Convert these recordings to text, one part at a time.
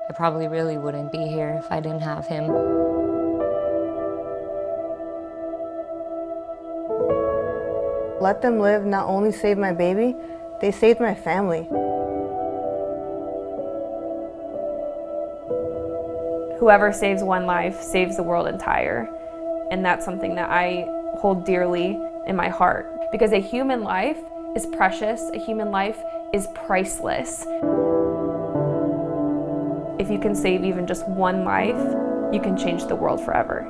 I probably really wouldn't be here if I didn't have him. Let Them Live not only saved my baby, they saved my family. Whoever saves one life saves the world entire. And that's something that I hold dearly in my heart. Because a human life is precious, a human life is priceless. If you can save even just one life, you can change the world forever.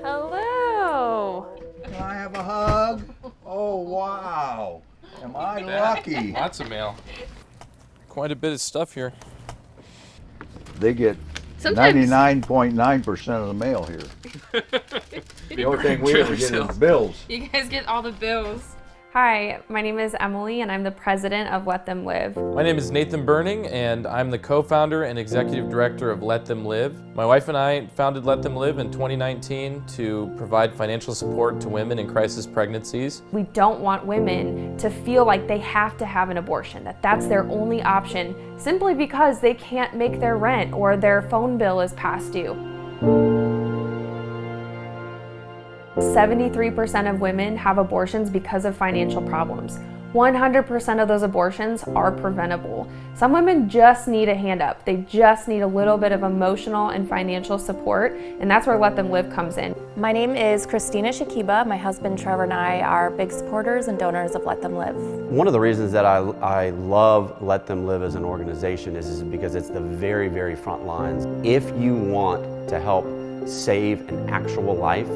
Hello. Can I have a hug? Oh, wow. Am I lucky? Lots of mail. Quite a bit of stuff here. They get 99.9% of the mail here. The only thing we ever get is bills. You guys get all the bills. Hi, my name is Emily and I'm the president of Let Them Live. My name is Nathan Berning and I'm the co-founder and executive director of Let Them Live. My wife and I founded Let Them Live in 2019 to provide financial support to women in crisis pregnancies. We don't want women to feel like they have to have an abortion, that that's their only option simply because they can't make their rent or their phone bill is past due. 73% of women have abortions because of financial problems. 100% of those abortions are preventable. Some women just need a hand up. They just need a little bit of emotional and financial support, and that's where Let Them Live comes in. My name is Christina Shakiba. My husband Trevor and I are big supporters and donors of Let Them Live. One of the reasons that I love Let Them Live as an organization is because it's the very, very front lines. If you want to help save an actual life,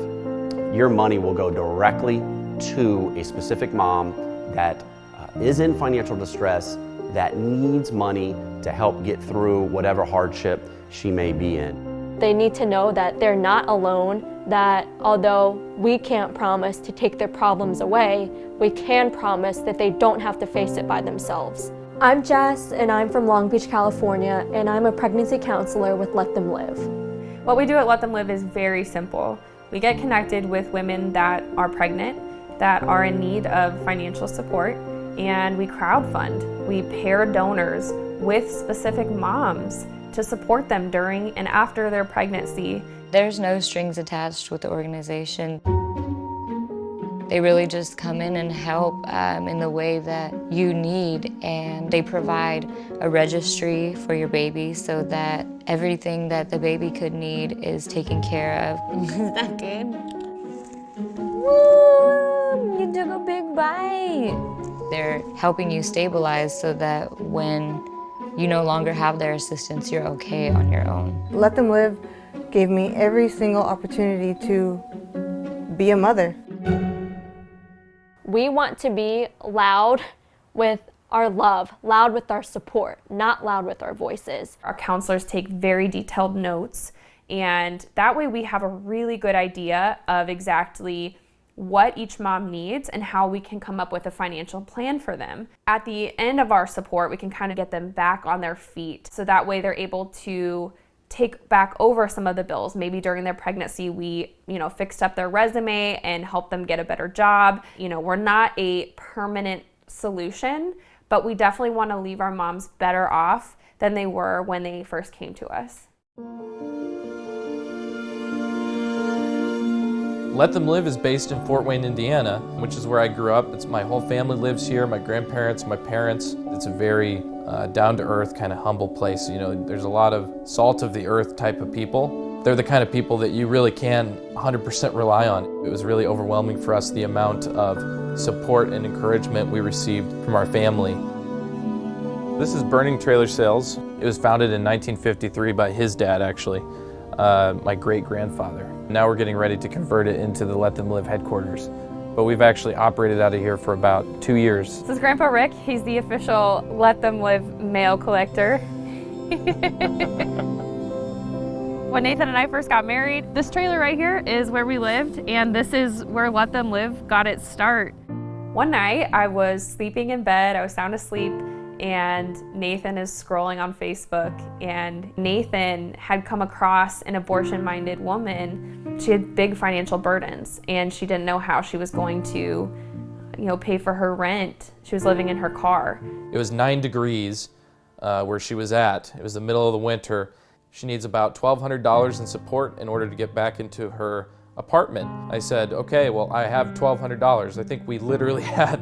your money will go directly to a specific mom that is in financial distress, that needs money to help get through whatever hardship she may be in. They need to know that they're not alone, that although we can't promise to take their problems away, we can promise that they don't have to face it by themselves. I'm Jess and I'm from Long Beach, California, and I'm a pregnancy counselor with Let Them Live. What we do at Let Them Live is very simple. We get connected with women that are pregnant, that are in need of financial support, and we crowdfund. We pair donors with specific moms to support them during and after their pregnancy. There's no strings attached with the organization. They really just come in and help in the way that you need, and they provide a registry for your baby so that everything that the baby could need is taken care of. Is that good? Woo! You took a big bite. They're helping you stabilize so that when you no longer have their assistance, you're okay on your own. Let Them Live gave me every single opportunity to be a mother. We want to be loud with our love, loud with our support, not loud with our voices. Our counselors take very detailed notes, and that way we have a really good idea of exactly what each mom needs and how we can come up with a financial plan for them. At the end of our support, we can kind of get them back on their feet, so that way they're able to take back over some of the bills. Maybe during their pregnancy, we, fixed up their resume and helped them get a better job. We're not a permanent solution, but we definitely want to leave our moms better off than they were when they first came to us. Let Them Live is based in Fort Wayne, Indiana, which is where I grew up. My whole family lives here, my grandparents, my parents. It's a very down-to-earth, kind of humble place. There's a lot of salt of the earth type of people. They're the kind of people that you really can 100% rely on. It was really overwhelming for us, the amount of support and encouragement we received from our family. This is Berning Trailer Sales. It was founded in 1953 by his dad, actually, my great-grandfather. Now we're getting ready to convert it into the Let Them Live headquarters. But we've actually operated out of here for about 2 years. This is Grandpa Rick. He's the official Let Them Live mail collector. When Nathan and I first got married, this trailer right here is where we lived, and this is where Let Them Live got its start. One night, I was sleeping in bed, I was sound asleep, and Nathan is scrolling on Facebook, and Nathan had come across an abortion-minded woman. She had big financial burdens, and she didn't know how she was going to, pay for her rent. She was living in her car. It was 9 degrees where she was at. It was the middle of the winter. She needs about $1,200 in support in order to get back into her apartment. I said, okay, well, I have $1,200. I think we literally had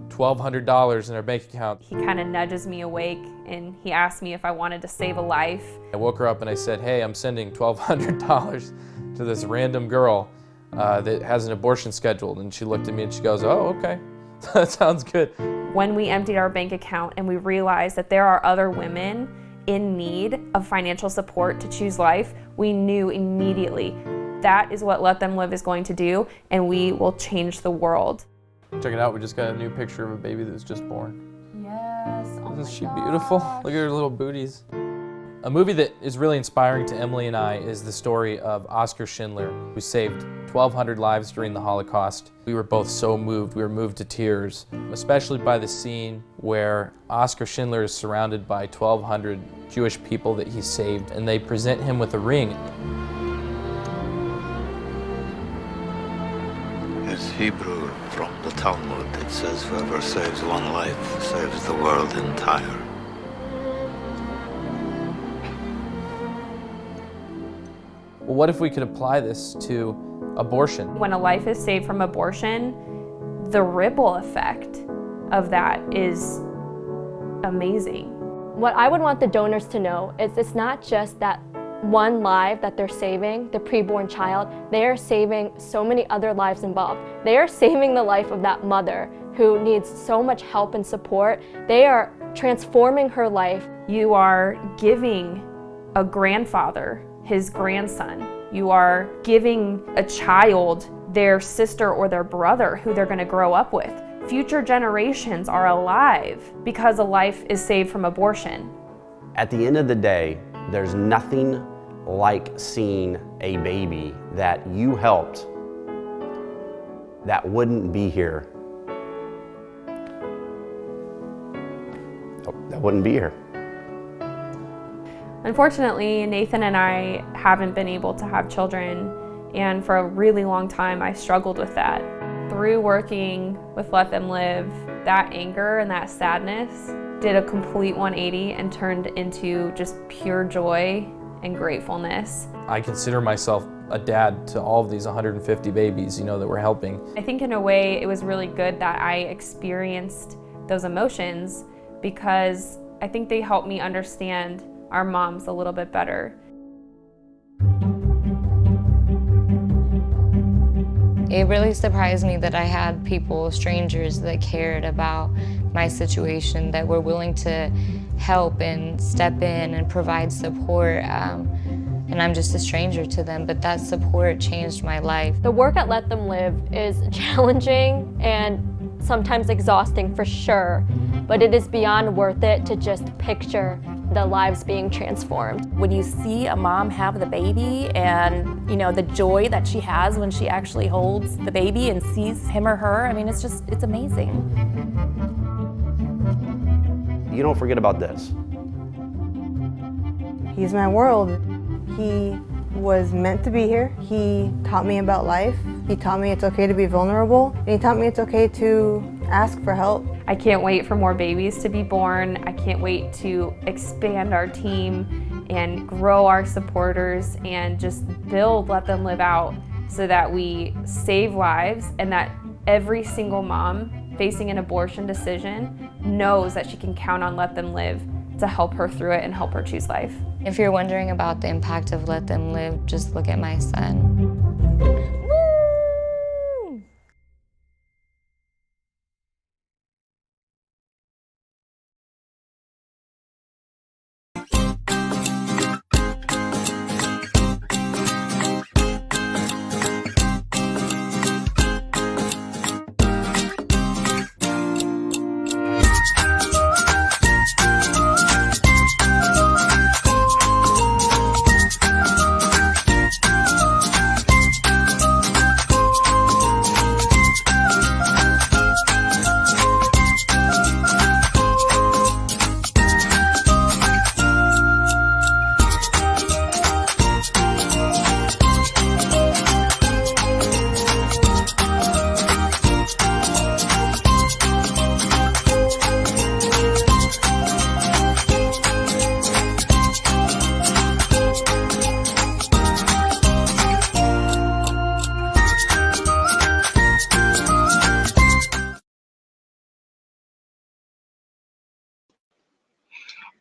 $1,200 in our bank account. He kind of nudges me awake, and he asked me if I wanted to save a life. I woke her up and I said, hey, I'm sending $1,200 to this random girl that has an abortion scheduled. And she looked at me and she goes, oh, okay, that sounds good. When we emptied our bank account and we realized that there are other women in need of financial support to choose life, we knew immediately that is what Let Them Live is going to do, and we will change the world. Check it out, we just got a new picture of a baby that was just born. Yes, oh Isn't she beautiful? Look at her little booties. A movie that is really inspiring to Emily and I is the story of Oskar Schindler, who saved 1,200 lives during the Holocaust. We were both so moved, we were moved to tears, especially by the scene where Oskar Schindler is surrounded by 1,200 Jewish people that he saved, and they present him with a ring. It's Hebrew from the Talmud. It says, whoever saves one life saves the world entire. Well, what if we could apply this to abortion? When a life is saved from abortion, the ripple effect of that is amazing. What I would want the donors to know is it's not just that one life that they're saving, the preborn child. They are saving so many other lives involved. They are saving the life of that mother who needs so much help and support. They are transforming her life. You are giving a grandfather his grandson. You are giving a child their sister or their brother who they're going to grow up with. Future generations are alive because a life is saved from abortion. At the end of the day, there's nothing like seeing a baby that you helped that wouldn't be here. That wouldn't be here. Unfortunately, Nathan and I haven't been able to have children, and for a really long time I struggled with that. Through working with Let Them Live, that anger and that sadness did a complete 180 and turned into just pure joy and gratefulness. I consider myself a dad to all of these 150 babies, that we're helping. I think in a way it was really good that I experienced those emotions, because I think they helped me understand our moms a little bit better. It really surprised me that I had people, strangers, that cared about my situation, that were willing to help and step in and provide support. And I'm just a stranger to them, but that support changed my life. The work at Let Them Live is challenging and sometimes exhausting for sure, but it is beyond worth it to just picture the lives being transformed. When you see a mom have the baby and the joy that she has when she actually holds the baby and sees him or her, it's amazing. You don't forget about this. He's my world. He was meant to be here. He taught me about life. He taught me it's okay to be vulnerable. And he taught me it's okay to ask for help. I can't wait for more babies to be born. I can't wait to expand our team and grow our supporters and just build Let Them Live out so that we save lives, and that every single mom facing an abortion decision knows that she can count on Let Them Live to help her through it and help her choose life. If you're wondering about the impact of Let Them Live, just look at my son.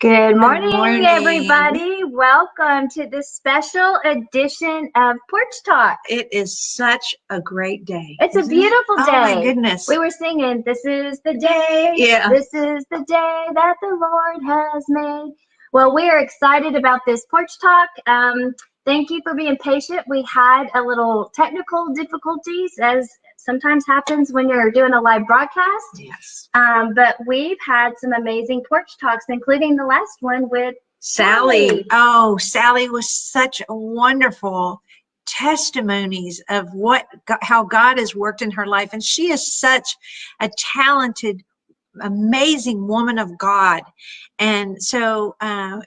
Good morning, morning. everybody. Welcome to this special edition of Porch Talk. It is such a great day. It's a beautiful day. Oh my goodness. We were singing, "This is the day, Yeah. This is the day that the Lord has made." Well, we are excited about this Porch Talk. Thank you for being patient. We had a little technical difficulties, as sometimes happens when you're doing a live broadcast. Yes. But we've had some amazing Porch Talks, including the last one with Sally. Oh, Sally was such a wonderful testimonies of how God has worked in her life. And she is such a talented, amazing woman of God. And so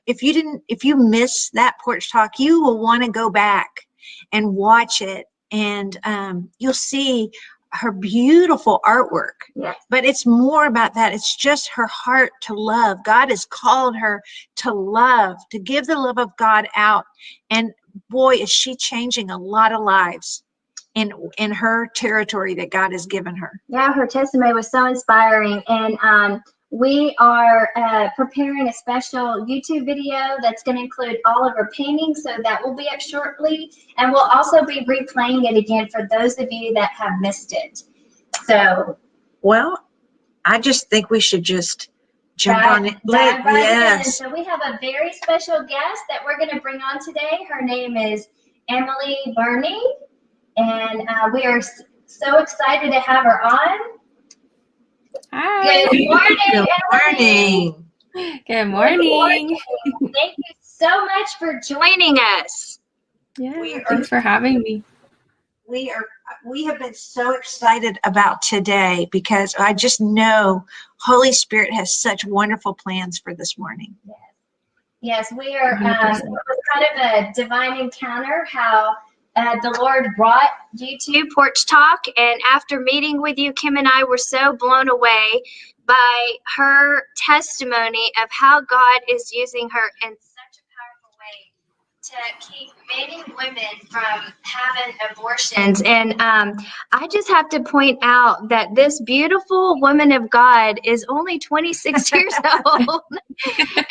if you miss that Porch Talk, you will want to go back and watch it. And you'll see her beautiful artwork. Yes. But it's more about that. It's just her heart to love. God has called her to love, to give the love of God out. And boy, is she changing a lot of lives in her territory that God has given her. Yeah, her testimony was so inspiring. And we are preparing a special YouTube video that's going to include all of her paintings. So that will be up shortly. And we'll also be replaying it again for those of you that have missed it. So, well, I just think we should just jump on it. Dive right in. Yes. So we have a very special guest that we're going to bring on today. Her name is Emily Berning. And we are so excited to have her on. Hi. Good morning. Good morning. Good morning. Thank you so much for joining us. Yeah, thanks for having me. We have been so excited about today because I just know Holy Spirit has such wonderful plans for this morning. Yes, we are. It was kind of a divine encounter how the Lord brought you to Porch Talk, and after meeting with you, Kim and I were so blown away by her testimony of how God is using her in such a powerful way to keep many women from having abortions. And I just have to point out that this beautiful woman of God is only 26 years old,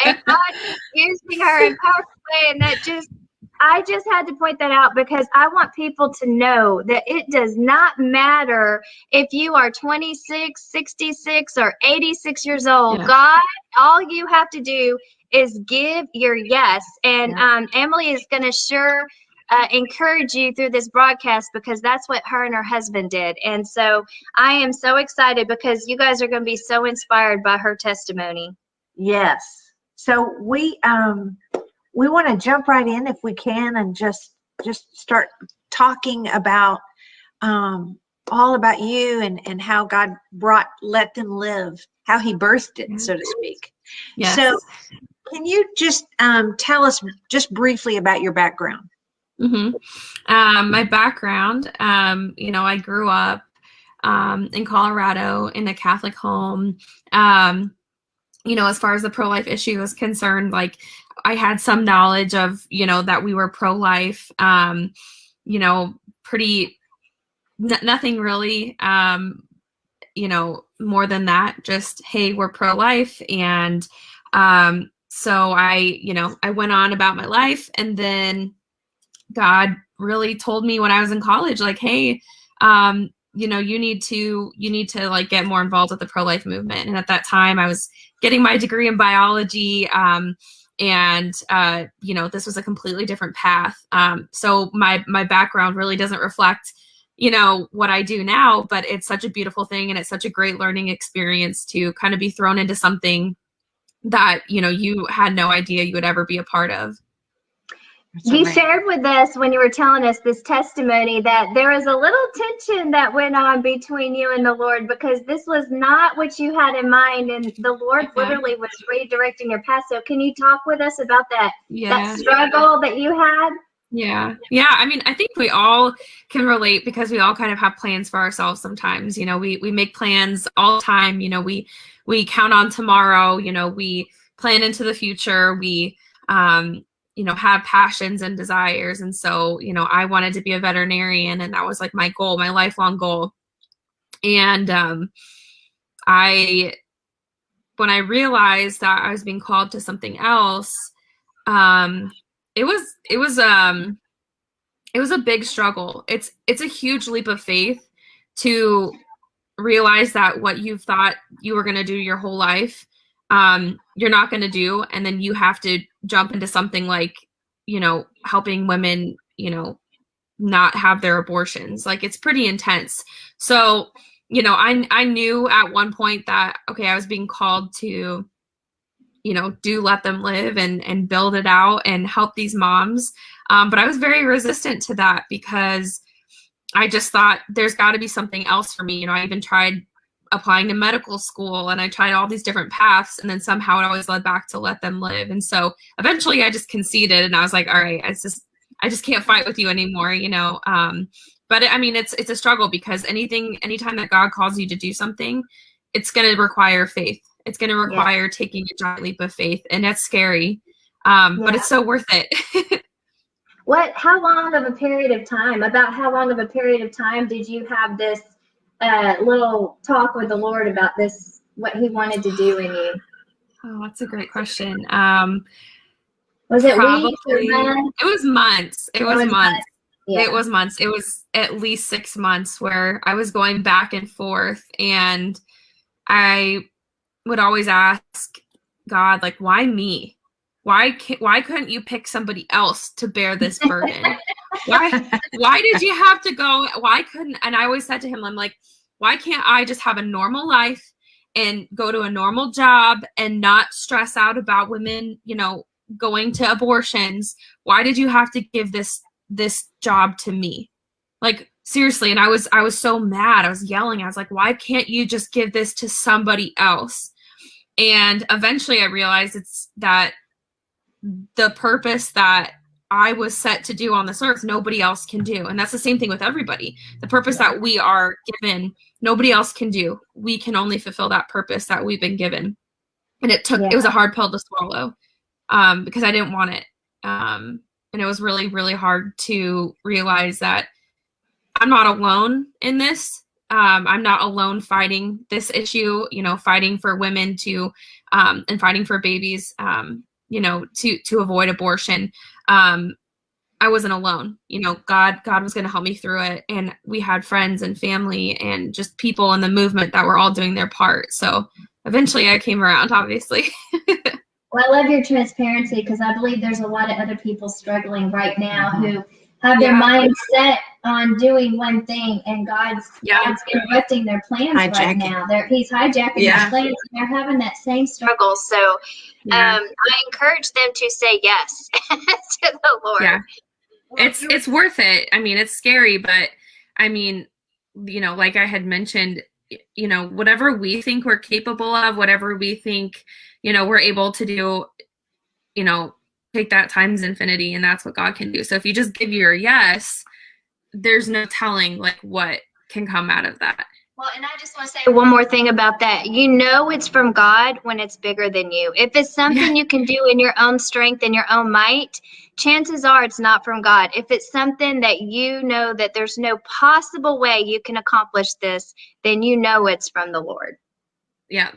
and God is using her in a powerful way, and I just had to point that out because I want people to know that it does not matter if you are 26, 66, or 86 years old. Yeah. God, all you have to do is give your yes. And Emily is going to encourage you through this broadcast because that's what her and her husband did. And so I am so excited because you guys are going to be so inspired by her testimony. Yes. So we want to jump right in if we can and just start talking about all about you and how God let them live, how he birthed it, so to speak. Yes. So can you just tell us just briefly about your background? Mm-hmm. My background, I grew up in Colorado in a Catholic home. As far as the pro-life issue is concerned, like I had some knowledge of, that we were pro-life, nothing really, more than that, just, hey, we're pro-life. And so I went on about my life, and then God really told me when I was in college, like, hey, you need to like get more involved with the pro-life movement. And at that time I was getting my degree in biology. This was a completely different path. So my background really doesn't reflect, what I do now, but it's such a beautiful thing. And it's such a great learning experience to kind of be thrown into something that, you had no idea you would ever be a part of. You shared with us when you were telling us this testimony that there was a little tension that went on between you and the Lord because this was not what you had in mind, and the Lord literally was redirecting your path. So can you talk with us about that struggle that you had? Yeah. I mean, I think we all can relate because we all kind of have plans for ourselves sometimes. We make plans all the time. We count on tomorrow. We plan into the future. We have passions and desires. And so, I wanted to be a veterinarian, and that was like my goal, my lifelong goal. And I when I realized that I was being called to something else, it was a big struggle. It's a huge leap of faith to realize that what you thought you were going to do your whole life, you're not going to do, and then you have to jump into something like, helping women, not have their abortions. Like, it's pretty intense. So, I knew at one point that, okay, I was being called to, do Let Them Live and build it out and help these moms. But I was very resistant to that because I just thought there's got to be something else for me. I even tried applying to medical school and I tried all these different paths, and then somehow it always led back to Let Them Live. And so eventually I just conceded and I was like, all right, I just can't fight with you anymore, but it's a struggle because anytime that God calls you to do something, it's going to require faith. It's going to require taking a giant leap of faith, and that's scary. But it's so worth it. How long of a period of time did you have this little talk with the Lord about this, what he wanted to do in you? Oh, that's a great question. Was it weeks or months? It was months. It was months. Yeah. It was months. It was at least 6 months where I was going back and forth, and I would always ask God, like, why me? Why couldn't you pick somebody else to bear this burden? Why did you have to go? Why couldn't? And I always said to him, I'm like, why can't I just have a normal life and go to a normal job and not stress out about women, going to abortions? Why did you have to give this job to me? Like, seriously. And I was so mad. I was yelling. I was like, why can't you just give this to somebody else? And eventually I realized it's that the purpose that I was set to do on this earth, nobody else can do. And that's the same thing with everybody. The purpose that we are given, nobody else can do. We can only fulfill that purpose that we've been given. And it was a hard pill to swallow, because I didn't want it. And it was really, really hard to realize that I'm not alone in this. I'm not alone fighting this issue, fighting for women to, and fighting for babies, to avoid abortion. I wasn't alone. God was going to help me through it. And we had friends and family and just people in the movement that were all doing their part. So eventually I came around, obviously. Well, I love your transparency, because I believe there's a lot of other people struggling right now who have their mind set on doing one thing, and God's interrupting their plans right now. He's hijacking their plans, and they're having that same struggle. So I encourage them to say yes to the Lord. Yeah. It's worth it. It's scary, but like I had mentioned, whatever we think we're capable of, whatever we think, we're able to do, take that times infinity, and that's what God can do. So if you just give your yes, there's no telling like what can come out of that. Well, and I just want to say one more thing about that. It's from God when it's bigger than you. If it's something you can do in your own strength and your own might, chances are it's not from God. If it's something that that there's no possible way you can accomplish this, then it's from the Lord. Yeah,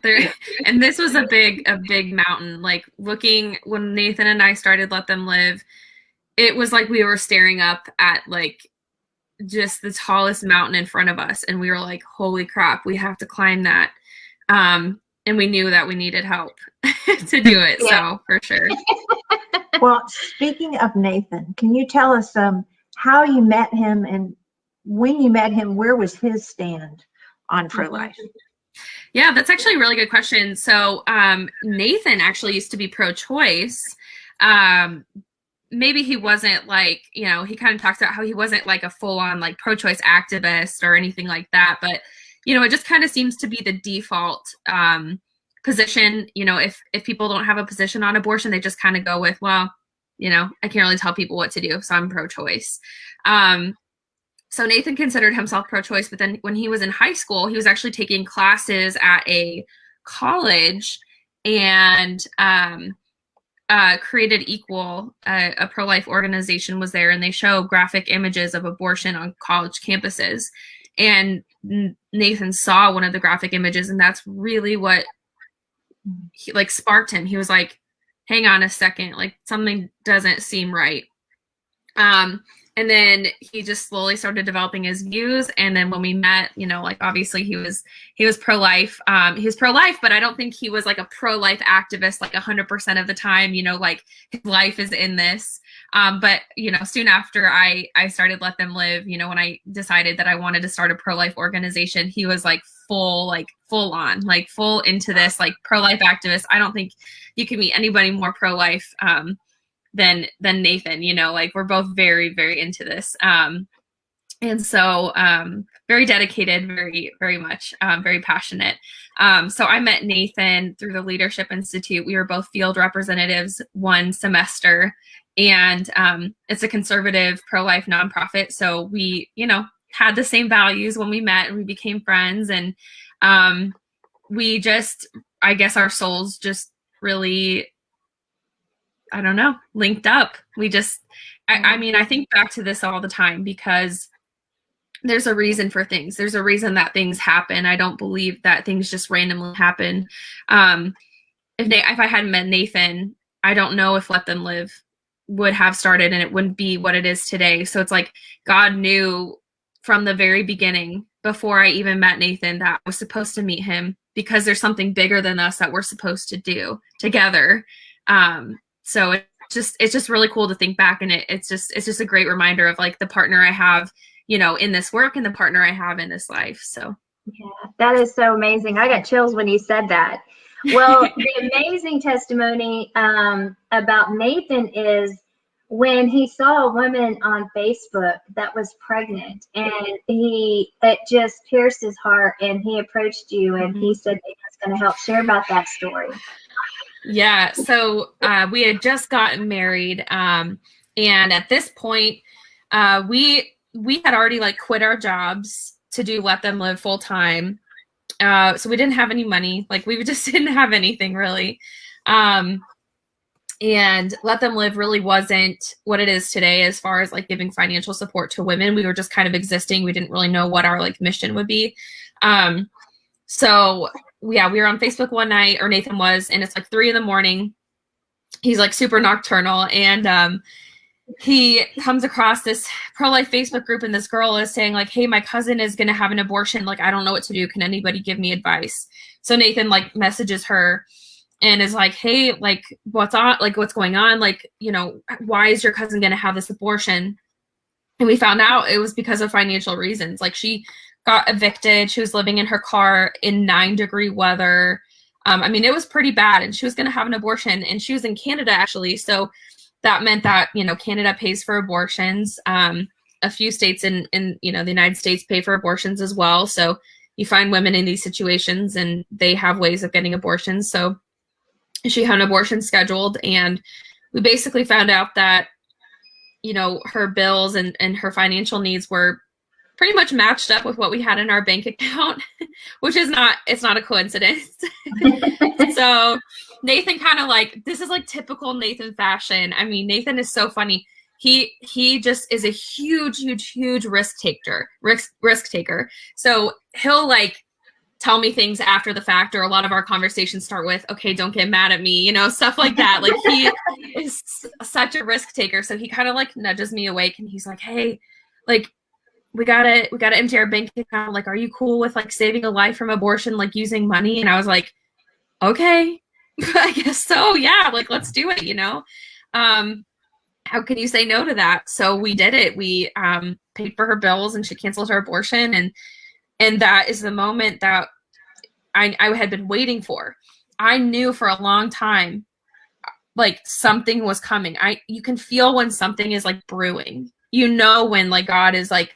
and this was a big mountain. Like, looking when Nathan and I started Let Them Live, it was like we were staring up at like just the tallest mountain in front of us, and we were like, holy crap, we have to climb that. And we knew that we needed help to do it. So for sure. Well, speaking of Nathan, can you tell us how you met him, and when you met him, where was his stand on pro-life? Yeah, that's actually a really good question. So Nathan actually used to be pro-choice. Maybe he wasn't like, he kind of talks about how he wasn't like a full-on like pro-choice activist or anything like that. But, it just kind of seems to be the default position. If people don't have a position on abortion, they just kind of go with, well, I can't really tell people what to do, so I'm pro-choice. So Nathan considered himself pro-choice, but then when he was in high school, he was actually taking classes at a college, and Created Equal, a pro-life organization, was there, and they show graphic images of abortion on college campuses. And Nathan saw one of the graphic images, and that's really what like sparked him. He was like, hang on a second, like something doesn't seem right. And then he just slowly started developing his views. And then when we met, like obviously he was pro-life. He was pro-life, but I don't think he was like a pro-life activist like 100% of the time, like his life is in this. But soon after I started Let Them Live, when I decided that I wanted to start a pro-life organization, he was like full on, like full into this, like pro-life activist. I don't think you can meet anybody more pro-life than Nathan. Like we're both very, very into this. And so very dedicated, very, very much, very passionate. So I met Nathan through the Leadership Institute. We were both field representatives one semester, and it's a conservative pro-life nonprofit. So we, had the same values when we met, and we became friends. And we just, I guess our souls just really, I don't know, linked up. We just, I mean, I think back to this all the time because there's a reason for things. There's a reason that things happen. I don't believe that things just randomly happen. If I hadn't met Nathan, I don't know if Let Them Live would have started, and it wouldn't be what it is today. So it's like God knew from the very beginning, before I even met Nathan, that I was supposed to meet him because there's something bigger than us that we're supposed to do together. So it's just really cool to think back, and it's just a great reminder of like the partner I have, in this work, and the partner I have in this life. So yeah, that is so amazing. I got chills when you said that. Well, the amazing testimony about Nathan is when he saw a woman on Facebook that was pregnant, and it just pierced his heart, and he approached you, and he said he was going to help share about that story. Yeah, so we had just gotten married, and at this point, we had already like quit our jobs to do Let Them Live full time. So we didn't have any money, like we just didn't have anything really. And Let Them Live really wasn't what it is today as far as like giving financial support to women. We were just kind of existing. We didn't really know what our like mission would be. So yeah, we were on Facebook one night, or Nathan was, and it's like 3 a.m. He's like super nocturnal, and he comes across this pro-life Facebook group, and this girl is saying like, hey, my cousin is going to have an abortion. Like, I don't know what to do. Can anybody give me advice? So Nathan like messages her and is like, hey, like what's going on? Like, why is your cousin going to have this abortion? And we found out it was because of financial reasons. Like she got evicted. She was living in her car in 9-degree weather. I mean, it was pretty bad, and she was going to have an abortion, and she was in Canada actually. So that meant that, Canada pays for abortions. A few states in the United States pay for abortions as well. So you find women in these situations, and they have ways of getting abortions. So she had an abortion scheduled, and we basically found out that, her bills and her financial needs were pretty much matched up with what we had in our bank account, which is it's not a coincidence. So Nathan kind of like, this is like typical Nathan fashion. I mean, Nathan is so funny. He just is a huge risk taker. So he'll like tell me things after the fact, or a lot of our conversations start with, okay, don't get mad at me, stuff like that. Like he is such a risk taker. So he kind of like nudges me awake, and he's like, hey, like, we gotta empty our bank account. Like, are you cool with like saving a life from abortion, like using money? And I was like, okay, I guess so. Yeah. Like, let's do it. How can you say no to that? So we did it. We paid for her bills, and she canceled her abortion. And that is the moment that I had been waiting for. I knew for a long time, like something was coming. You can feel when something is like brewing, when like God is like,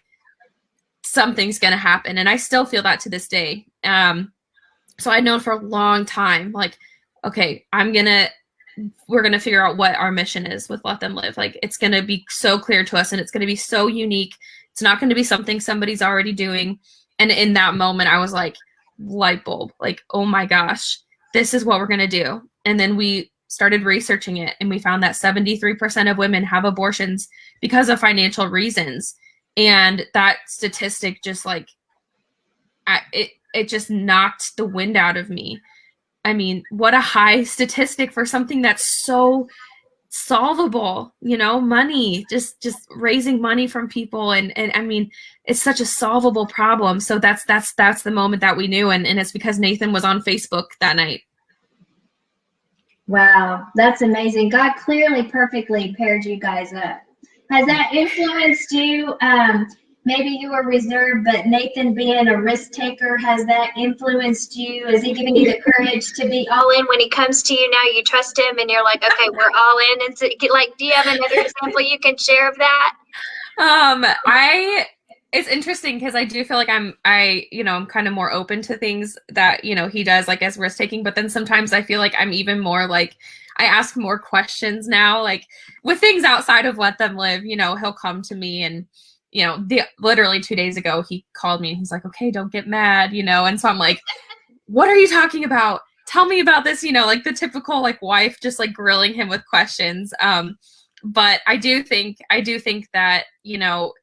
something's going to happen. And I still feel that to this day. So I'd known for a long time, like, okay, we're going to figure out what our mission is with Let Them Live. Like, it's going to be so clear to us, and it's going to be so unique. It's not going to be something somebody's already doing. And in that moment, I was like, light bulb, like, oh my gosh, this is what we're going to do. And then we started researching it, and we found that 73% of women have abortions because of financial reasons. And that statistic just like, it just knocked the wind out of me. I mean, what a high statistic for something that's so solvable, you know, money, just raising money from people. And I mean, it's such a solvable problem. So that's the moment that we knew. And it's because Nathan was on Facebook that night. Wow, that's amazing. God clearly perfectly paired you guys up. Has that influenced you? Maybe you were reserved, but Nathan being a risk taker, has that influenced you? Is he giving you the courage to be all in when he comes to you now? You trust him and you're like, okay, we're all in. And so, like, do you have another example you can share of that? It's interesting because I do feel like I'm kind of more open to things that, you know, he does, like, as risk taking, but then sometimes I feel like I'm even more like, I ask more questions now, like with things outside of Let Them Live. You know, he'll come to me and, you know, literally 2 days ago, he called me and he's like, okay, don't get mad, you know? And so I'm like, what are you talking about? Tell me about this, you know, like the typical like wife, just like grilling him with questions. But I do think that, you know,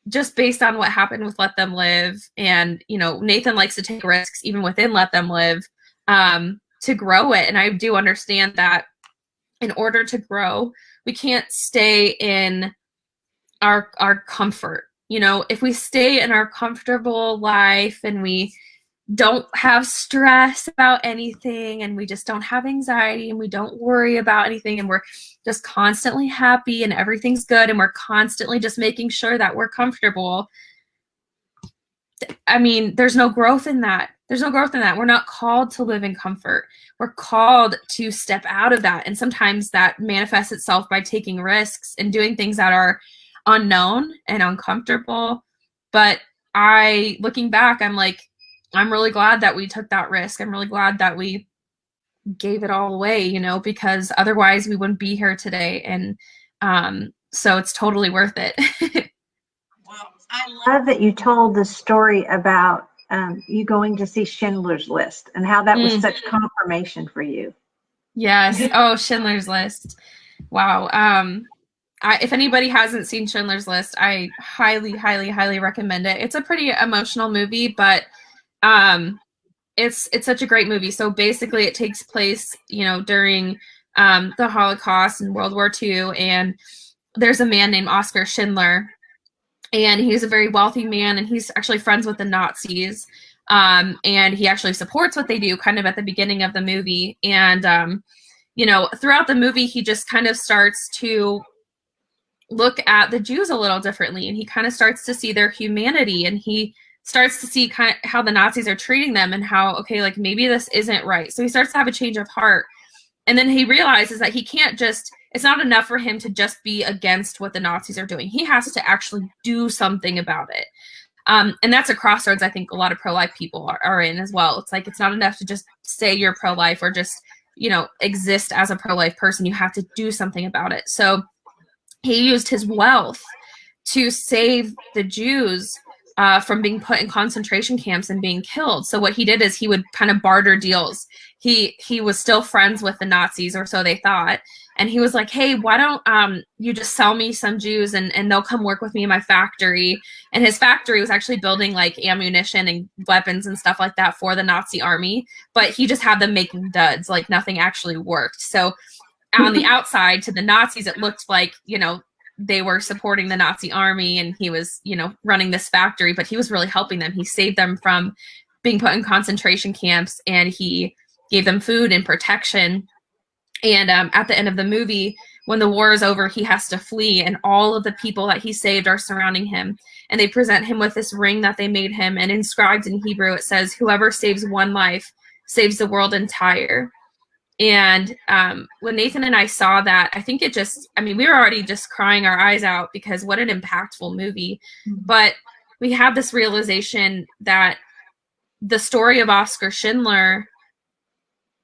just based on what happened with Let Them Live, and, you know, Nathan likes to take risks even within Let Them Live, to grow it. And I do understand that in order to grow, we can't stay in our comfort. You know, if we stay in our comfortable life and we don't have stress about anything and we just don't have anxiety and we don't worry about anything and we're just constantly happy and everything's good and we're constantly just making sure that we're comfortable, I mean, there's no growth in that. There's no growth in that. We're not called to live in comfort. We're called to step out of that. And sometimes that manifests itself by taking risks and doing things that are unknown and uncomfortable. But looking back, I'm like, I'm really glad that we took that risk. I'm really glad that we gave it all away, you know, because otherwise we wouldn't be here today. And so it's totally worth it. Well, I love that you told the story about you going to see Schindler's List and how that was such confirmation for you. Yes. Oh, Schindler's List. Wow. If anybody hasn't seen Schindler's List, I highly, highly, highly recommend it. It's a pretty emotional movie, but it's such a great movie. So basically it takes place, you know, during the Holocaust and World War II, and there's a man named Oskar Schindler, and he's a very wealthy man, and he's actually friends with the Nazis, and he actually supports what they do kind of at the beginning of the movie. And you know, throughout the movie, he just kind of starts to look at the Jews a little differently, and he kind of starts to see their humanity, and he starts to see kind of how the Nazis are treating them and how, okay, like maybe this isn't right. So he starts to have a change of heart. And then he realizes that he can't just, it's not enough for him to just be against what the Nazis are doing. He has to actually do something about it. And that's a crossroads I think a lot of pro-life people are in as well. It's like, it's not enough to just say you're pro-life or just, you know, exist as a pro-life person. You have to do something about it. So he used his wealth to save the Jews from being put in concentration camps and being killed. So what he did is he would kind of barter deals. He was still friends with the Nazis, or so they thought. And he was like, hey, why don't you just sell me some Jews and they'll come work with me in my factory. And his factory was actually building like ammunition and weapons and stuff like that for the Nazi army. But he just had them making duds, like nothing actually worked. So on the outside to the Nazis, it looked like, you know, they were supporting the Nazi army and he was, you know, running this factory, but he was really helping them. He saved them from being put in concentration camps, and he gave them food and protection. And at the end of the movie, when the war is over, he has to flee, and all of the people that he saved are surrounding him. And they present him with this ring that they made him, and inscribed in Hebrew, it says, whoever saves one life saves the world entire. And when Nathan and I saw that, I think it just, I mean, we were already just crying our eyes out because what an impactful movie. But we had this realization that the story of Oskar Schindler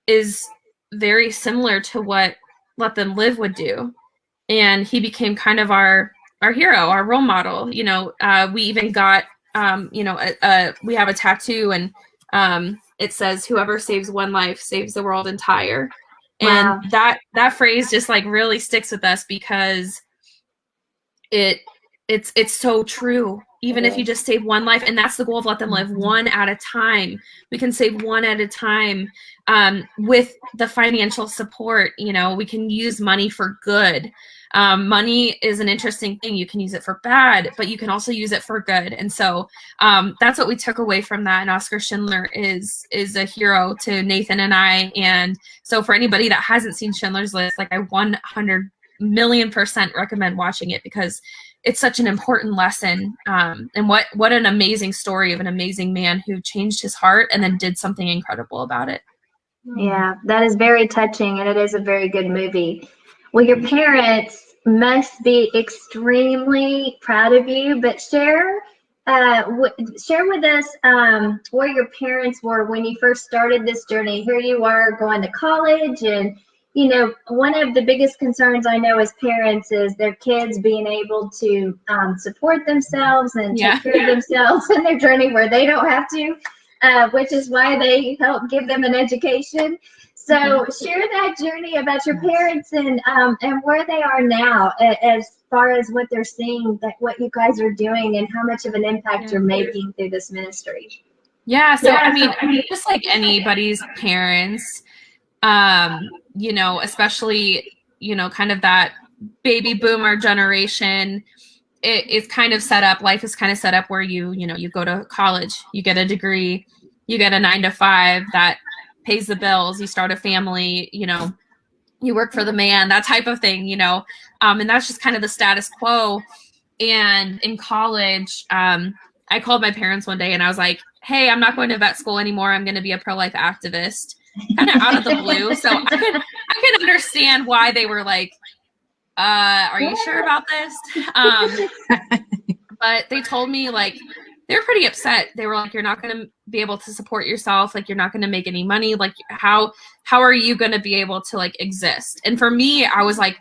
is very similar to what Let Them Live would do. And he became kind of our hero, our role model. You know, we even got, you know, we have a tattoo, and it says, whoever saves one life saves the world entire. Wow. And that phrase just like really sticks with us because it's so true. even if you just save one life. And that's the goal of Let Them Live, one at a time. We can save one at a time with the financial support. You know, we can use money for good. Money is an interesting thing. You can use it for bad, but you can also use it for good. And so that's what we took away from that. And Oscar Schindler is a hero to Nathan and I. And so for anybody that hasn't seen Schindler's List, like I 100,000,000% recommend watching it, because it's such an important lesson. And what an amazing story of an amazing man who changed his heart and then did something incredible about it. Yeah, that is very touching, and it is a very good movie. Well, your parents must be extremely proud of you, but share with us where your parents were when you first started this journey. Here you are going to college, and you know, one of the biggest concerns I know as parents is their kids being able to support themselves and take care of themselves in their journey where they don't have to, which is why they help give them an education. So share that journey about your parents and where they are now, as far as what they're seeing, that what you guys are doing and how much of an impact you're making through this ministry. Yeah. So I mean, just like anybody's parents, you know, especially, you know, kind of that baby boomer generation, it's kind of set up, life is kind of set up where you go to college, you get a degree, you get a 9-to-5 that pays the bills, you start a family, you know, you work for the man, that type of thing, you know, and that's just kind of the status quo. And in college, I called my parents one day and I was like, hey, I'm not going to vet school anymore. I'm going to be a pro-life activist, kind of out of the blue. So I can understand why they were like, are you sure about this? But they told me, like, they were pretty upset. They were like, you're not going to be able to support yourself. Like, you're not going to make any money. Like, how are you going to be able to like exist? And for me, I was like,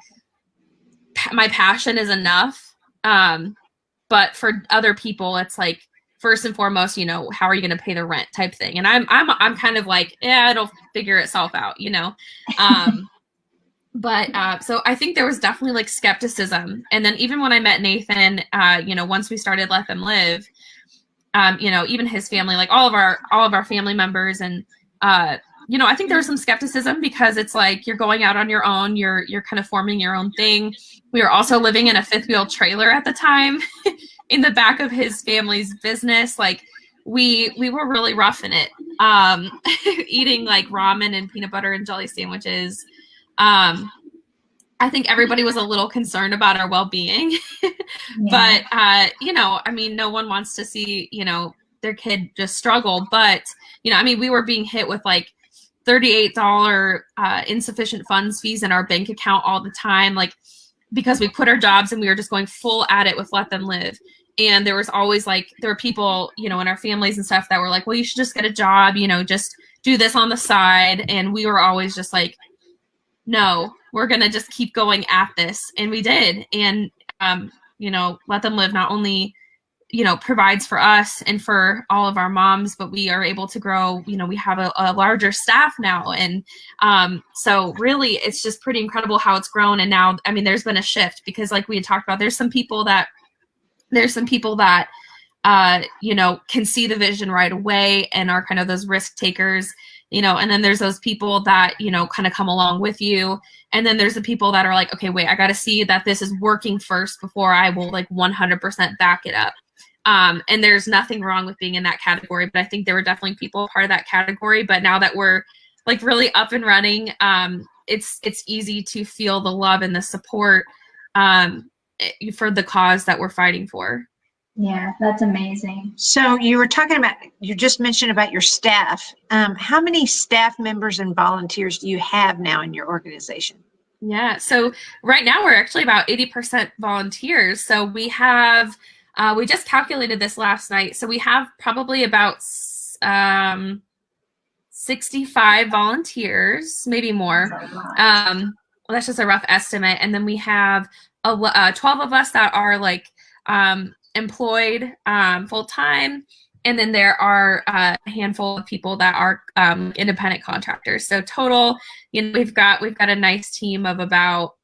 my passion is enough. But for other people, it's like, first and foremost, you know, how are you going to pay the rent type thing? And I'm kind of like, yeah, it'll figure itself out, you know? But so I think there was definitely like skepticism. And then even when I met Nathan, you know, once we started Let Them Live, you know, even his family, like all of our family members, and you know, I think there was some skepticism because it's like you're going out on your own, you're kind of forming your own thing. We were also living in a fifth wheel trailer at the time in the back of his family's business. Like we were really roughing it, eating like ramen and peanut butter and jelly sandwiches. I think everybody was a little concerned about our well-being, but, you know, I mean, no one wants to see, you know, their kid just struggle, but, you know, I mean, we were being hit with like $38 insufficient funds fees in our bank account all the time, like, because we quit our jobs and we were just going full at it with Let Them Live. And there was always like, there were people, you know, in our families and stuff that were like, well, you should just get a job, you know, just do this on the side. And we were always just like, no, we're going to just keep going at this. And we did. And, you know, Let Them Live not only, you know, provides for us and for all of our moms, but we are able to grow, you know, we have a larger staff now. And so really it's just pretty incredible how it's grown. And now, I mean, there's been a shift because like we had talked about, there's some people that, you know, can see the vision right away and are kind of those risk takers, you know, and then there's those people that, you know, kind of come along with you. And then there's the people that are like, okay, wait, I got to see that this is working first before I will like 100% back it up. And there's nothing wrong with being in that category, but I think there were definitely people part of that category. But now that we're like really up and running, it's easy to feel the love and the support for the cause that we're fighting for. Yeah, that's amazing. So you were talking about, you just mentioned about your staff. How many staff members and volunteers do you have now in your organization? Yeah, so right now we're actually about 80% volunteers. So we have, we just calculated this last night. So we have probably about 65 volunteers, maybe more. Well, that's just a rough estimate. And then we have 12 of us that are like employed full-time. And then there are a handful of people that are independent contractors. So total, you know, we've got a nice team of about,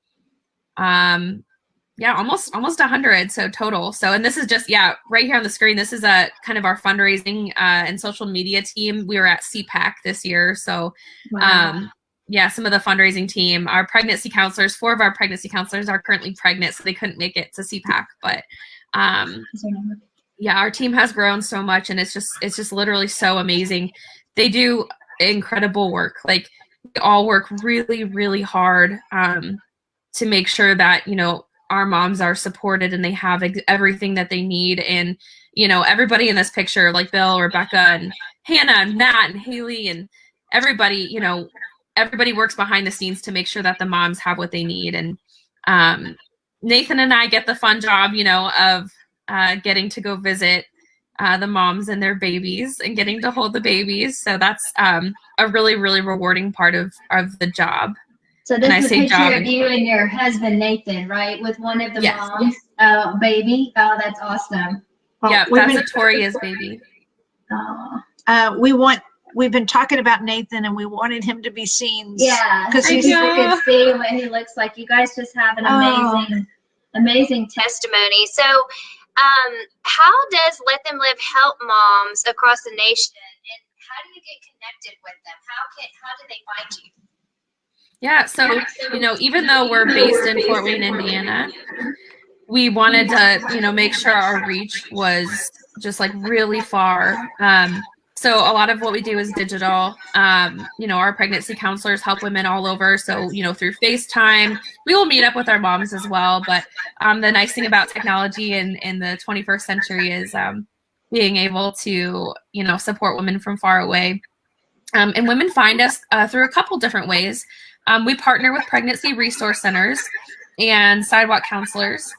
yeah, almost 100. So total. So, and this is just, yeah, right here on the screen. This is a kind of our fundraising and social media team. We were at CPAC this year. So, yeah, some of the fundraising team, our pregnancy counselors, 4 of our pregnancy counselors are currently pregnant, so they couldn't make it to CPAC. But yeah, our team has grown so much, and it's just literally so amazing. They do incredible work. Like, we all work really, really hard to make sure that, you know, our moms are supported and they have everything that they need. And, you know, everybody in this picture, like Bill, Rebecca, and Hannah, and Matt, and Haley, and everybody, you know, everybody works behind the scenes to make sure that the moms have what they need. And Nathan and I get the fun job, you know, of getting to go visit the moms and their babies and getting to hold the babies. So that's a really, really rewarding part of the job. So this is a picture of you and your husband, Nathan, right? With one of the moms, baby. Oh, that's awesome. Well, yeah, that's Victoria's baby. We've been talking about Nathan, and we wanted him to be seen. Yeah, because you could see what he looks like. You guys just have an amazing testimony. So, how does Let Them Live help moms across the nation, and how do you get connected with them? How do they find you? Yeah, so, you know, even though we're based in Fort Wayne, Indiana, we wanted to, you know, make sure our reach was just like really far. So a lot of what we do is digital. You know, our pregnancy counselors help women all over. So, you know, through FaceTime, we will meet up with our moms as well. But the nice thing about technology in the 21st century is being able to, you know, support women from far away. And women find us through a couple different ways. We partner with pregnancy resource centers and sidewalk counselors.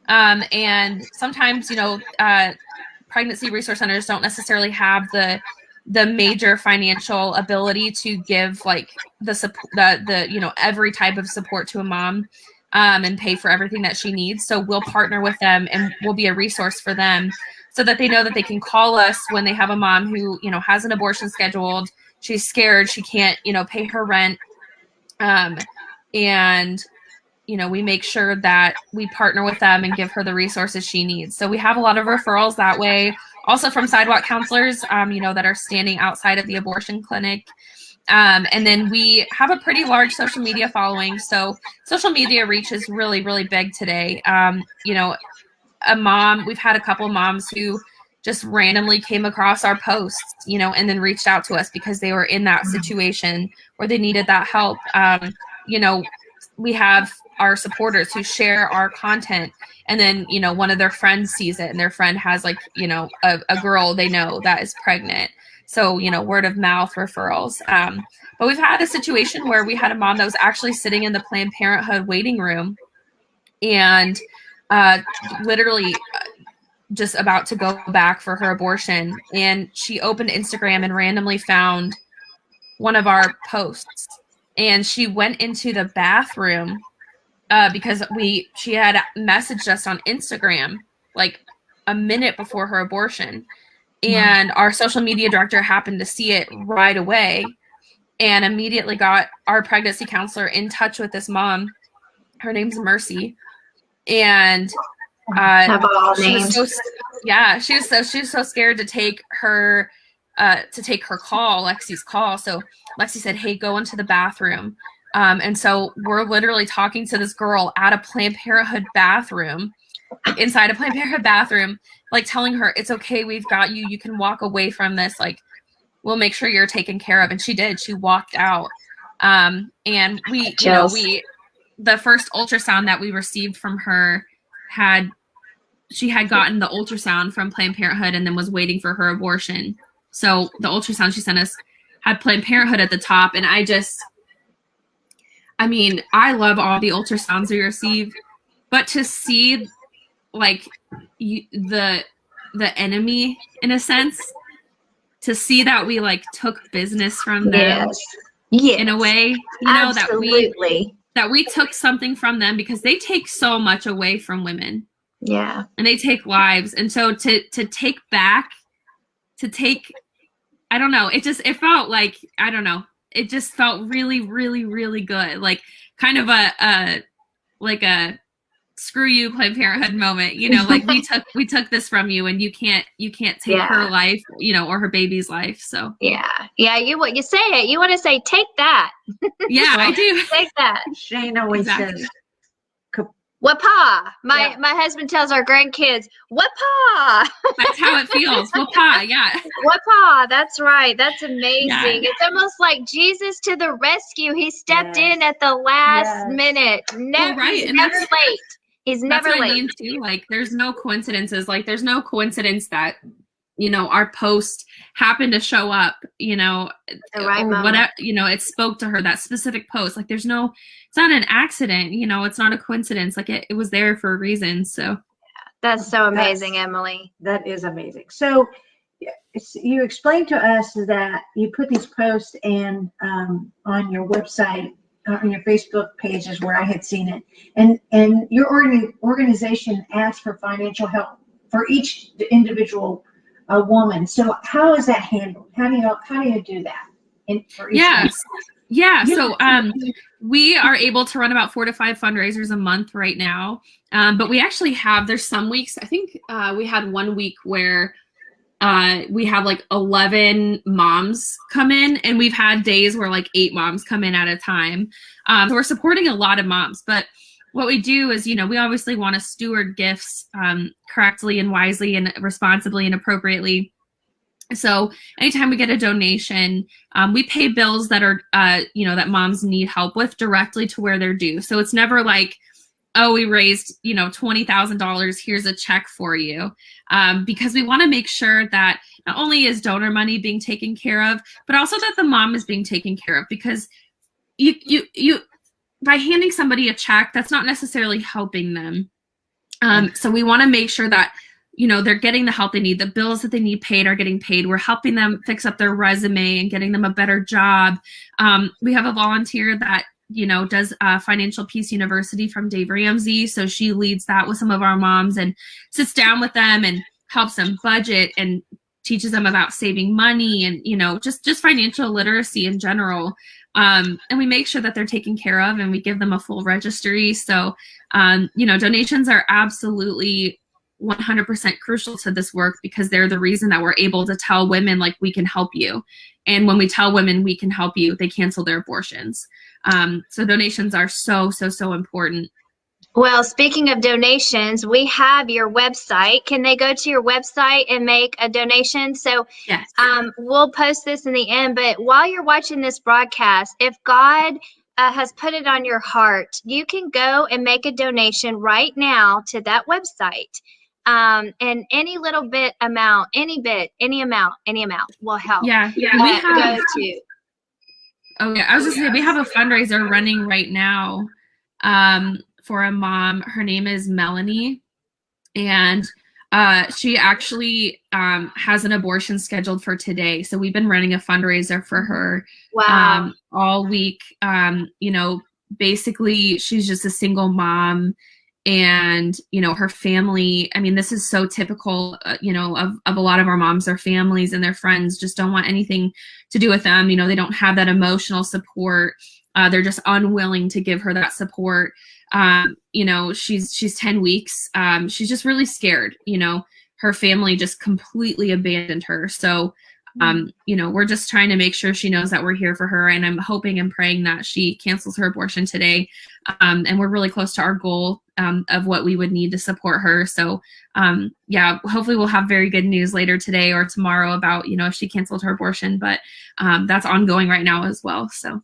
And sometimes, you know, pregnancy resource centers don't necessarily have the major financial ability to give like the you know, every type of support to a mom and pay for everything that she needs. So we'll partner with them, and we'll be a resource for them so that they know that they can call us when they have a mom who, you know, has an abortion scheduled. She's scared, she can't, you know, pay her rent. And, you know, we make sure that we partner with them and give her the resources she needs. So we have a lot of referrals that way. Also from sidewalk counselors, you know, that are standing outside of the abortion clinic. And then we have a pretty large social media following. So social media reach is really, really big today. You know, we've had a couple of moms who just randomly came across our posts, you know, and then reached out to us because they were in that situation where they needed that help. You know, we have our supporters who share our content, and then, you know, one of their friends sees it and their friend has like, you know, a girl they know that is pregnant. So, you know, word of mouth referrals. But we've had a situation where we had a mom that was actually sitting in the Planned Parenthood waiting room and literally just about to go back for her abortion. And she opened Instagram and randomly found one of our posts. And she went into the bathroom because she had messaged us on Instagram like a minute before her abortion. And our social media director happened to see it right away and immediately got our pregnancy counselor in touch with this mom. Her name's Mercy. And she was so scared to take her call, Lexi's call. So Lexi said, "Hey, go into the bathroom." And so we're literally talking to this girl at a Planned Parenthood bathroom, inside a Planned Parenthood bathroom, like telling her, "It's okay, we've got you. You can walk away from this. Like, we'll make sure you're taken care of." And she did. She walked out. And we, you know, the first ultrasound that we received from her she had gotten the ultrasound from Planned Parenthood and then was waiting for her abortion. So the ultrasound she sent us had Planned Parenthood at the top. And I mean, I love all the ultrasounds we receive, but to see like the enemy, in a sense, to see that we like took business from them in a way, you know, that we took something from them, because they take so much away from women. Yeah. And they take lives. And so to take, I don't know, it felt like, I don't know, it just felt really, really, really good. Like kind of a screw you, Planned Parenthood moment. Like we took this from you, and you can't take her life, or her baby's life. So yeah. You say it. You want to say, take that. Yeah, I do. Take that. Shane always says, Wapa. My husband tells our grandkids, Wapa. That's how it feels. Wapa, yeah. Wapa, that's right. That's amazing. Yeah. It's almost like Jesus to the rescue. He stepped in at the last minute. He's never late. He's never late. I mean too. Like, there's no coincidences. Like, there's no coincidence that our post happened to show up, the right or whatever, it spoke to her, that specific post. Like, it's not an accident, it's not a coincidence. Like, it was there for a reason. So that's so amazing, Emily. That is amazing. So you explained to us that you put these posts on your website, on your Facebook pages where I had seen it, and your organization asks for financial help for each individual woman. So how is that handled? How do you do that? So we are able to run about 4 to 5 fundraisers a month right now. But we actually there's some weeks, I think we had one week where we have like 11 moms come in, and we've had days where like 8 moms come in at a time. So we're supporting a lot of moms, but what we do is, we obviously want to steward gifts correctly and wisely and responsibly and appropriately. So anytime we get a donation, we pay bills that are, that moms need help with directly to where they're due. So it's never like, oh, we raised, $20,000, here's a check for you. Because we want to make sure that not only is donor money being taken care of, but also that the mom is being taken care of, because you by handing somebody a check, that's not necessarily helping them. So we want to make sure that, they're getting the help they need. The bills that they need paid are getting paid. We're helping them fix up their resume and getting them a better job. We have a volunteer that, does Financial Peace University from Dave Ramsey. So she leads that with some of our moms and sits down with them and helps them budget and teaches them about saving money and, just financial literacy in general. And we make sure that they're taken care of, and we give them a full registry. So, donations are absolutely 100% crucial to this work, because they're the reason that we're able to tell women, like, we can help you. And when we tell women we can help you, they cancel their abortions. So donations are so, so, so important. Well, speaking of donations, we have your website. Can they go to your website and make a donation? So yes. We'll post this in the end, but while you're watching this broadcast, if God has put it on your heart, you can go and make a donation right now to that website. And any little bit amount, any amount will help. Yeah. We have, I was just saying, we have a fundraiser running right now for a mom. Her name is Melanie, and she actually has an abortion scheduled for today. So we've been running a fundraiser for her all week. Basically she's just a single mom, and her family, I mean, this is so typical of a lot of our moms. Their families and their friends just don't want anything to do with them. They don't have that emotional support. They're just unwilling to give her that support. She's 10 weeks. She's just really scared. Her family just completely abandoned her. So we're just trying to make sure she knows that we're here for her, and I'm hoping and praying that she cancels her abortion today. And we're really close to our goal of what we would need to support her. So hopefully we'll have very good news later today or tomorrow about if she canceled her abortion, but that's ongoing right now as well. So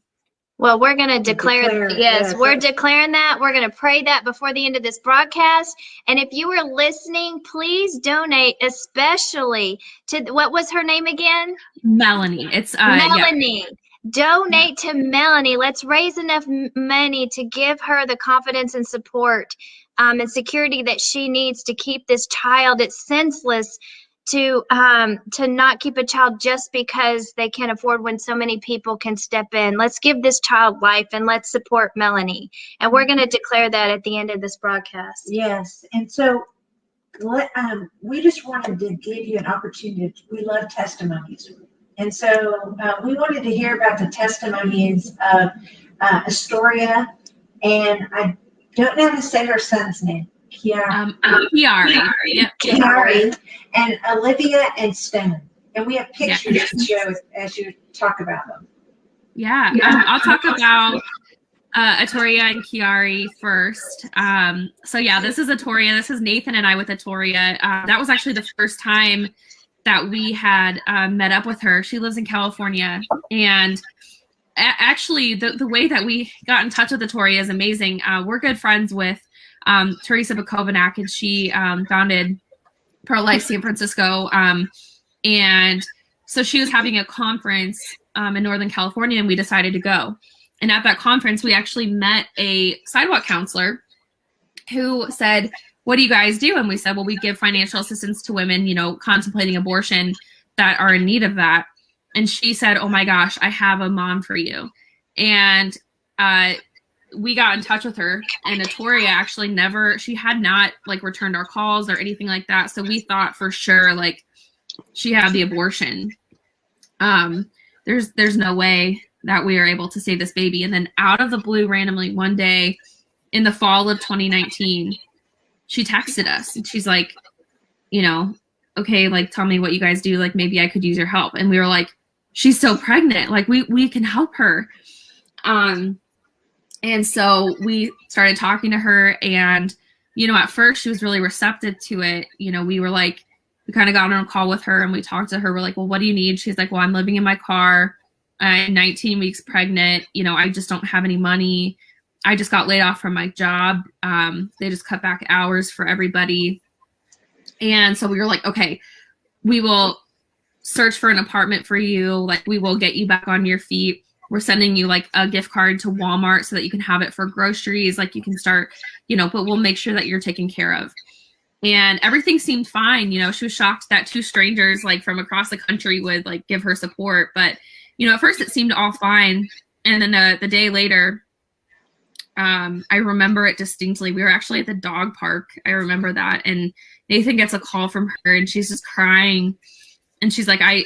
well, we're going to declare, we're declaring that. We're going to pray that before the end of this broadcast. And if you were listening, please donate, especially to, what was her name again? Melanie. It's Melanie. Donate to Melanie. Let's raise enough money to give her the confidence and support and security that she needs to keep this child. It's senseless to not keep a child just because they can't afford, when so many people can step in. Let's give this child life, and let's support Melanie. And we're going to declare that at the end of this broadcast. Yes. And so we just wanted to give you an opportunity. We love testimonies. And so we wanted to hear about the testimonies of Astoria. And don't know how to say her son's name. Kiari. Yep. Kiari and Olivia and Stone. And we have pictures to show as you talk about them. Yeah, I'll talk about Atoria and Kiari first. So yeah, this is Atoria. This is Nathan and I with Atoria. That was actually the first time that we had met up with her. She lives in California, and actually the way that we got in touch with Atoria is amazing. We're good friends with Teresa Bukovac, and she founded Pro-Life San Francisco. And so she was having a conference in Northern California, and we decided to go. And at that conference, we actually met a sidewalk counselor who said, "What do you guys do?" And we said, "Well, we give financial assistance to women, contemplating abortion that are in need of that." And she said, "Oh my gosh, I have a mom for you." And we got in touch with her, and Atoria actually she had not returned our calls or anything like that. So we thought for sure she had the abortion. There's no way that we are able to save this baby. And then out of the blue, randomly one day in the fall of 2019, she texted us and she's like, "Okay, tell me what you guys do. Maybe I could use your help." And we were like, "She's so pregnant. We can help her." And so we started talking to her, and, at first she was really receptive to it. We kind of got on a call with her and we talked to her. We're like, "Well, what do you need?" She's like, "Well, I'm living in my car. I'm 19 weeks pregnant. I just don't have any money. I just got laid off from my job. They just cut back hours for everybody." And so we were like, "Okay, we will search for an apartment for you. We will get you back on your feet. We're sending you a gift card to Walmart so that you can have it for groceries. You can start, but we'll make sure that you're taken care of." And everything seemed fine. She was shocked that two strangers from across the country would give her support. But, at first it seemed all fine. And then the day later, I remember it distinctly. We were actually at the dog park. I remember that. And Nathan gets a call from her and she's just crying. And she's like, I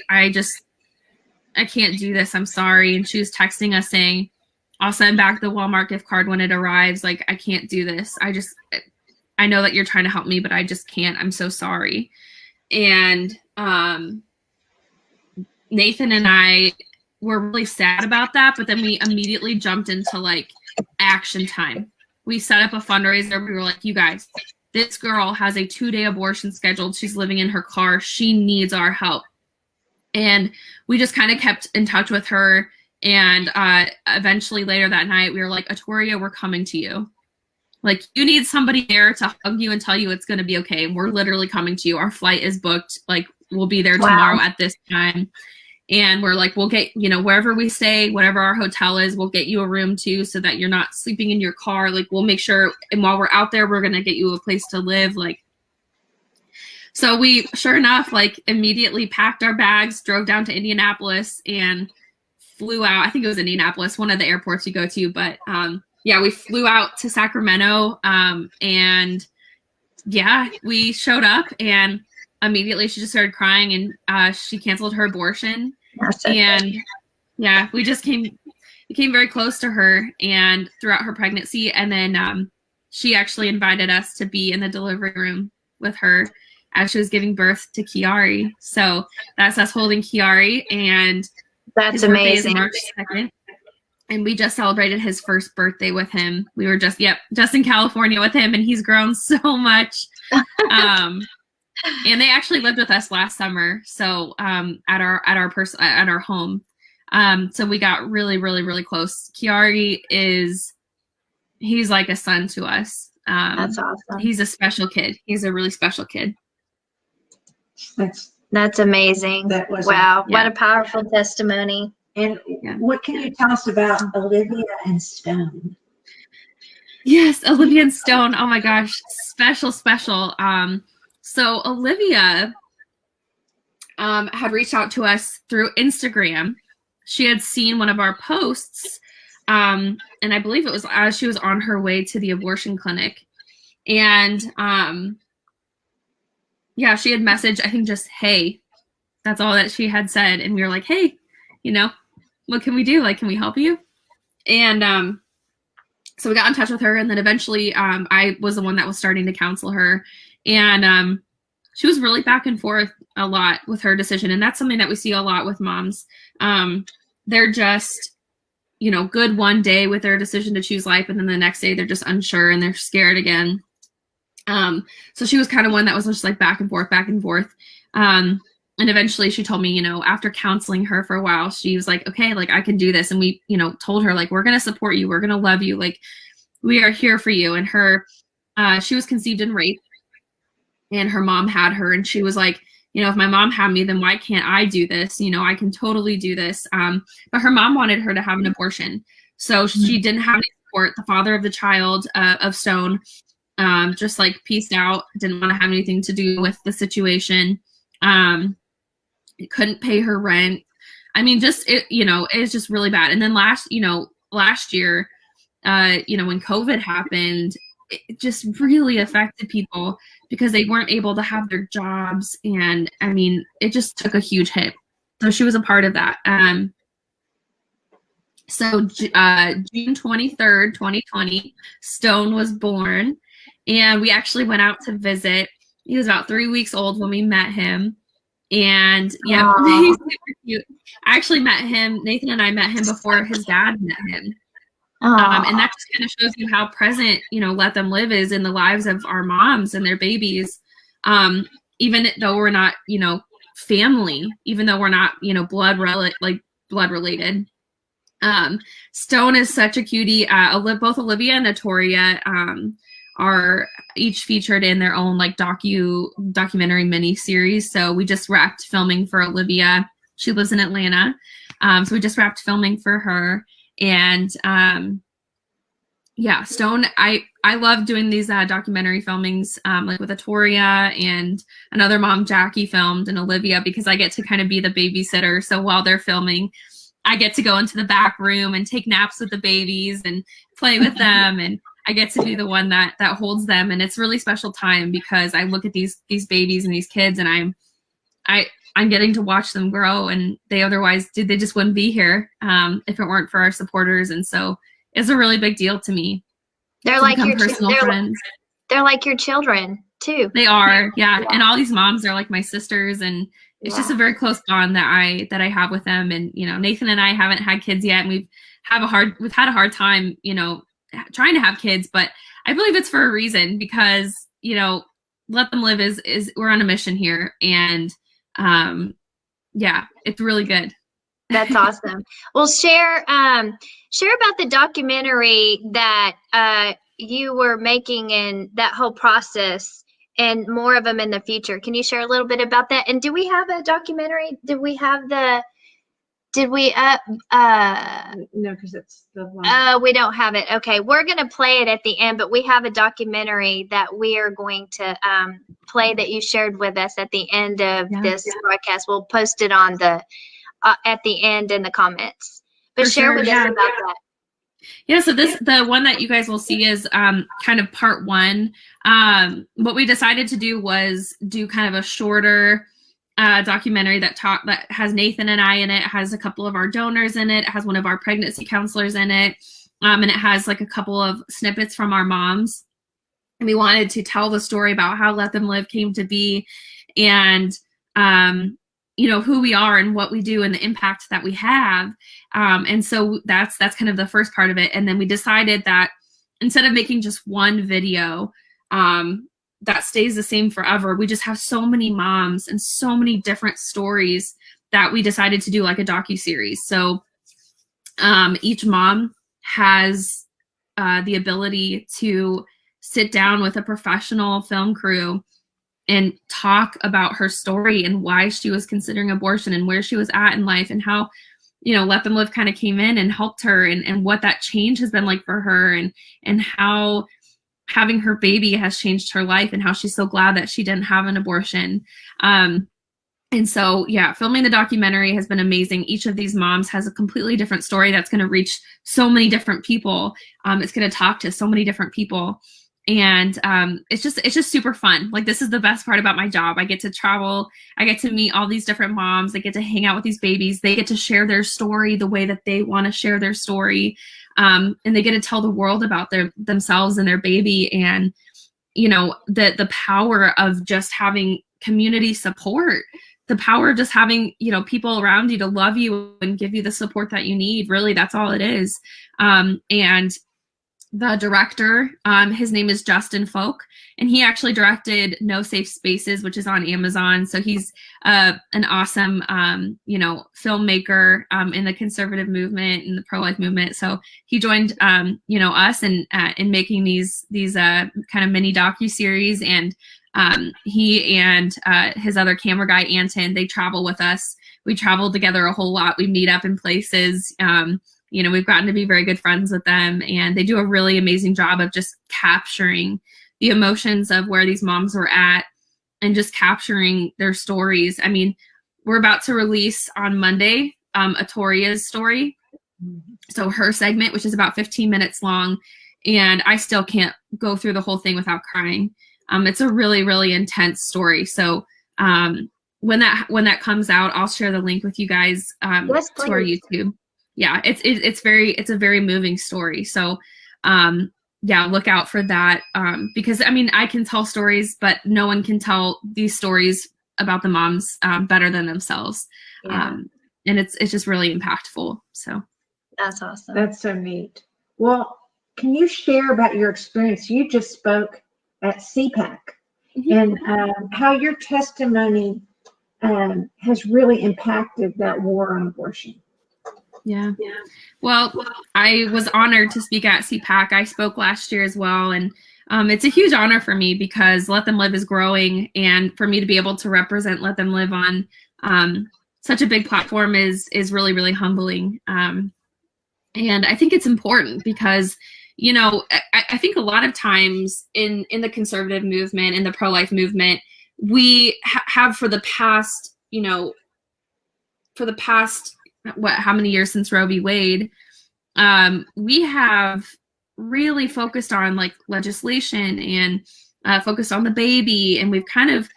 can't do this. I'm sorry. And she was texting us saying, "I'll send back the Walmart gift card when it arrives. I can't do this. I know that you're trying to help me, but I just can't. I'm so sorry." And Nathan and I were really sad about that, but then we immediately jumped into action time. We set up a fundraiser. We were like, "You guys, this girl has a 2-day abortion scheduled. She's living in her car. She needs our help." And we just kind of kept in touch with her. And eventually later that night, we were like, "Atoria, we're coming to you. You need somebody there to hug you and tell you it's going to be okay. And we're literally coming to you. Our flight is booked. We'll be there tomorrow at this time." And we're like, "We'll get, wherever we stay, whatever our hotel is, we'll get you a room too, so that you're not sleeping in your car. We'll make sure. And while we're out there, we're going to get you a place to live." So we, sure enough, immediately packed our bags, drove down to Indianapolis, and flew out. I think it was Indianapolis, one of the airports you go to. But yeah, we flew out to Sacramento, and yeah, we showed up, and immediately she just started crying, and she canceled her abortion. And yeah, we just became very close to her and throughout her pregnancy. And then she actually invited us to be in the delivery room with her as she was giving birth to Kiari. So that's us holding Kiari, and that's his birthday is amazing. March 2nd. And we just celebrated his first birthday with him. We were just in California with him, and he's grown so much. And they actually lived with us last summer, so at our home. So we got really, really, really close. Kiari he's like a son to us. That's awesome. He's a special kid. He's a really special kid. That's amazing. That was wow. What a powerful testimony. And what can you tell us about Olivia and Stone? Yes, Olivia and Stone. Oh my gosh, special. So Olivia had reached out to us through Instagram. She had seen one of our posts, and I believe it was as she was on her way to the abortion clinic. And yeah, she had messaged, I think just, "Hey." That's all that she had said. And we were like, "Hey, what can we do? Can we help you?" And So we got in touch with her, and then eventually I was the one that was starting to counsel her. And she was really back and forth a lot with her decision. And that's something that we see a lot with moms. They're just, good one day with their decision to choose life, and then the next day they're just unsure and they're scared again. So she was kind of one that was just like back and forth. And eventually she told me, after counseling her for a while, she was like, okay, like I can do this. And we, told her like, we're going to support you. We're going to love you. Like we are here for you. And she was conceived in rape, and her mom had her. And she was like, if my mom had me, then why can't I do this? I can totally do this. But her mom wanted her to have an abortion. So she didn't have any support. The father of the child, of Stone, just like peaced out, didn't want to have anything to do with the situation. Couldn't pay her rent. I mean, it was just really bad. And then last year, when COVID happened, it just really affected people because they weren't able to have their jobs. And I mean, it just took a huge hit. So she was a part of that. So June 23rd, 2020, Stone was born, and we actually went out to visit. He was about 3 weeks old when we met him. And yeah, he's super cute. I actually met him, Nathan and I met him before his dad met him. And that just kind of shows you how present, Let Them Live is in the lives of our moms and their babies. Even though we're not, family, even though we're not, blood related. Stone is such a cutie. Both Olivia and Notoria, are each featured in their own like documentary mini series. So we just wrapped filming for Olivia. She lives in Atlanta. So we just wrapped filming for her. And Stone, I love doing these documentary filmings like with Notoria, and another mom, Jackie, filmed, and Olivia, because I get to kind of be the babysitter. So while they're filming, I get to go into the back room and take naps with the babies and play with them, and I get to be the one that holds them. And it's really special time because I look at these babies and these kids, and I'm getting to watch them grow, and they just wouldn't be here if it weren't for our supporters. And so it's a really big deal to me. They're like your personal friends. They're like your children too. They are, yeah. And all these moms are like my sisters, and it's just a very close bond that I have with them. And Nathan and I haven't had kids yet, and we've had a hard time, trying to have kids, but I believe it's for a reason, because Let Them Live is we're on a mission here, and it's really good. That's awesome. Well, share about the documentary that you were making and that whole process, and more of them in the future. Can you share a little bit about that? And do we have a documentary? Did we no, because it's the one. We don't have it. Okay, we're gonna play it at the end, but we have a documentary that we are going to play that you shared with us at the end of this broadcast. We'll post it on the at the end in the comments. But share with us about that. Yeah, so the one that you guys will see is kind of part one. What we decided to do was do kind of a shorter documentary that has Nathan and I in it. It has a couple of our donors in it. It has one of our pregnancy counselors in it. And it has like a couple of snippets from our moms. And we wanted to tell the story about how Let Them Live came to be, and who we are and what we do and the impact that we have. And so that's kind of the first part of it. And then we decided that instead of making just one video that stays the same forever, we just have so many moms and so many different stories that we decided to do like a docu-series. So each mom has the ability to sit down with a professional film crew and talk about her story and why she was considering abortion and where she was at in life, and how, Let Them Live kind of came in and helped her, and what that change has been like for her, and how having her baby has changed her life, and how she's so glad that she didn't have an abortion. And so, filming the documentary has been amazing. Each of these moms has a completely different story that's going to reach so many different people. It's going to talk to so many different people. And it's just super fun. Like, this is the best part about my job. I get to travel. I get to meet all these different moms. I get to hang out with these babies. They get to share their story the way that they want to share their story. and they get to tell the world about themselves and their baby, and the power of just having community support, the power of just having people around you to love you and give you the support that you need. Really, that's all it is. And the director, his name is Justin Folk, and he actually directed No Safe Spaces, which is on Amazon. So he's an awesome, filmmaker in the conservative movement and the pro-life movement. So he joined, us in making these kind of mini docuseries, and he and his other camera guy, Anton, they travel with us. We travel together a whole lot. We meet up in places. We've gotten to be very good friends with them, and they do a really amazing job of just capturing the emotions of where these moms were at and just capturing their stories. I mean, we're about to release on Monday Atoria's story. So her segment, which is about 15 minutes long, and I still can't go through the whole thing without crying. It's a really, really intense story. So when that comes out, I'll share the link with you guys to our YouTube. Yeah, it's a very moving story. So look out for that, because I can tell stories, but no one can tell these stories about the moms better than themselves. Yeah. And it's just really impactful. So that's awesome. That's so neat. Well, can you share about your experience? You just spoke at CPAC, and how your testimony has really impacted that war on abortion. Yeah. Well, I was honored to speak at CPAC. I spoke last year as well. And it's a huge honor for me because Let Them Live is growing. And for me to be able to represent Let Them Live on such a big platform is really, really humbling. And I think it's important because, I think a lot of times in the conservative movement, in the pro-life movement, we have for the past, how many years since Roe v. Wade, we have really focused on like legislation and focused on the baby, and we've kind of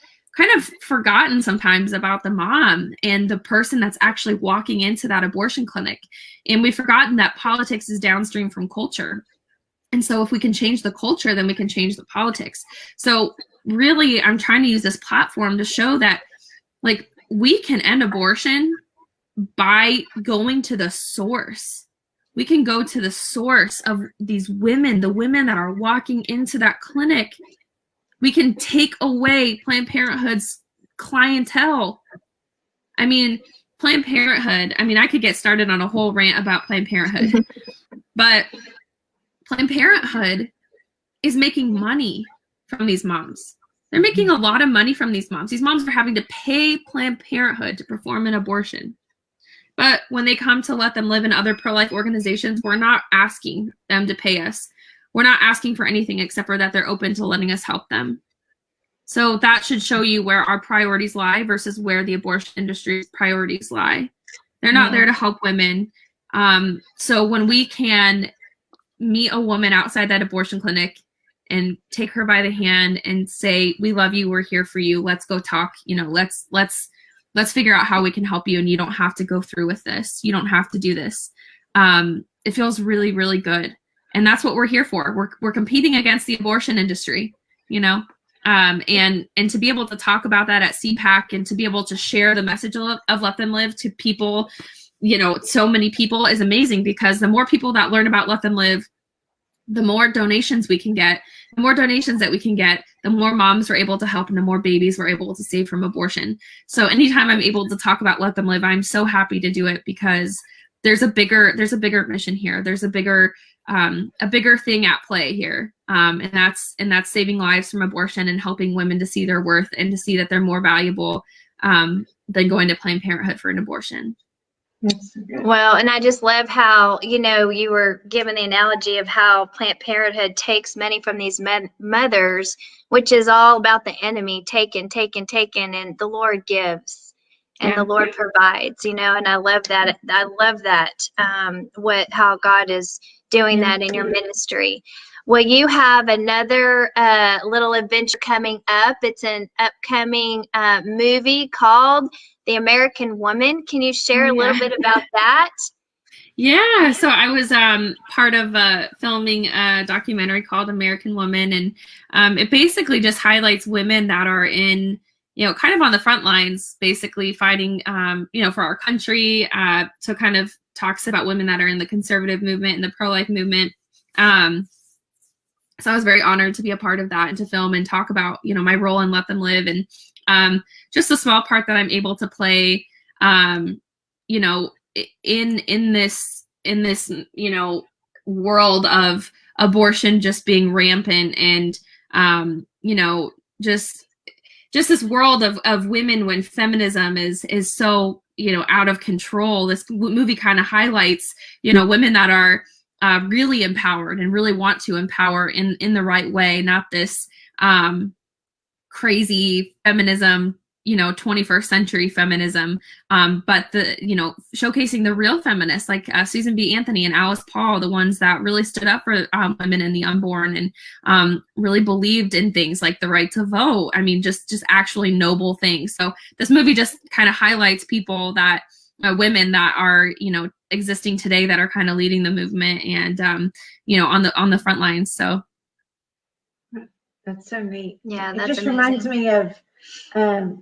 forgotten sometimes about the mom and the person that's actually walking into that abortion clinic, and we've forgotten that politics is downstream from culture. And so if we can change the culture, then we can change the politics. So really, I'm trying to use this platform to show that like we can end abortion by going to the source. We can go to the source of these women, the women that are walking into that clinic. We can take away Planned Parenthood's clientele. Planned Parenthood, I could get started on a whole rant about Planned Parenthood, but Planned Parenthood is making money from these moms. They're making a lot of money from these moms. These moms are having to pay Planned Parenthood to perform an abortion. But when they come to Let Them Live and other pro-life organizations, we're not asking them to pay us. We're not asking for anything except for that they're open to letting us help them. So that should show you where our priorities lie versus where the abortion industry's priorities lie. They're not there to help women. So when we can meet a woman outside that abortion clinic and take her by the hand and say, we love you, we're here for you, let's go talk, let's figure out how we can help you, and you don't have to go through with this. You don't have to do this. It feels really, really good. And that's what we're here for. We're competing against the abortion industry, and to be able to talk about that at CPAC and to be able to share the message of Let Them Live to people, so many people is amazing, because the more people that learn about Let Them Live, the more donations we can get. The more donations that we can get, the more moms we're able to help and the more babies we're able to save from abortion. So anytime I'm able to talk about Let Them Live, I'm so happy to do it, because there's a bigger mission here. There's a bigger thing at play here. And that's saving lives from abortion and helping women to see their worth and to see that they're more valuable than going to Planned Parenthood for an abortion. Well, and I just love how, you were given the analogy of how Planned Parenthood takes money from these mothers, which is all about the enemy, taken, and the Lord gives and the Lord provides, and I love that. I love that, how God is doing that in your ministry. Well, you have another little adventure coming up. It's an upcoming movie called The American Woman. Can you share a little bit about that? Yeah, so I was part of filming a documentary called American Woman, and it basically just highlights women that are in, kind of on the front lines, basically fighting, for our country. So kind of talks about women that are in the conservative movement and the pro-life movement. So I was very honored to be a part of that and to film and talk about, my role in Let Them Live, and just the small part that I'm able to play, in this world of abortion just being rampant, and just this world of women when feminism is so out of control. This movie kind of highlights women that are really empowered and really want to empower in the right way, not this crazy feminism, 21st century feminism, but showcasing the real feminists like Susan B. Anthony and Alice Paul, the ones that really stood up for women and the unborn, and really believed in things like the right to vote. I mean, just actually noble things. So this movie just kind of highlights people that women that are existing today that are kind of leading the movement and on the front lines. So that's so neat. Yeah, it that's just amazing. reminds me of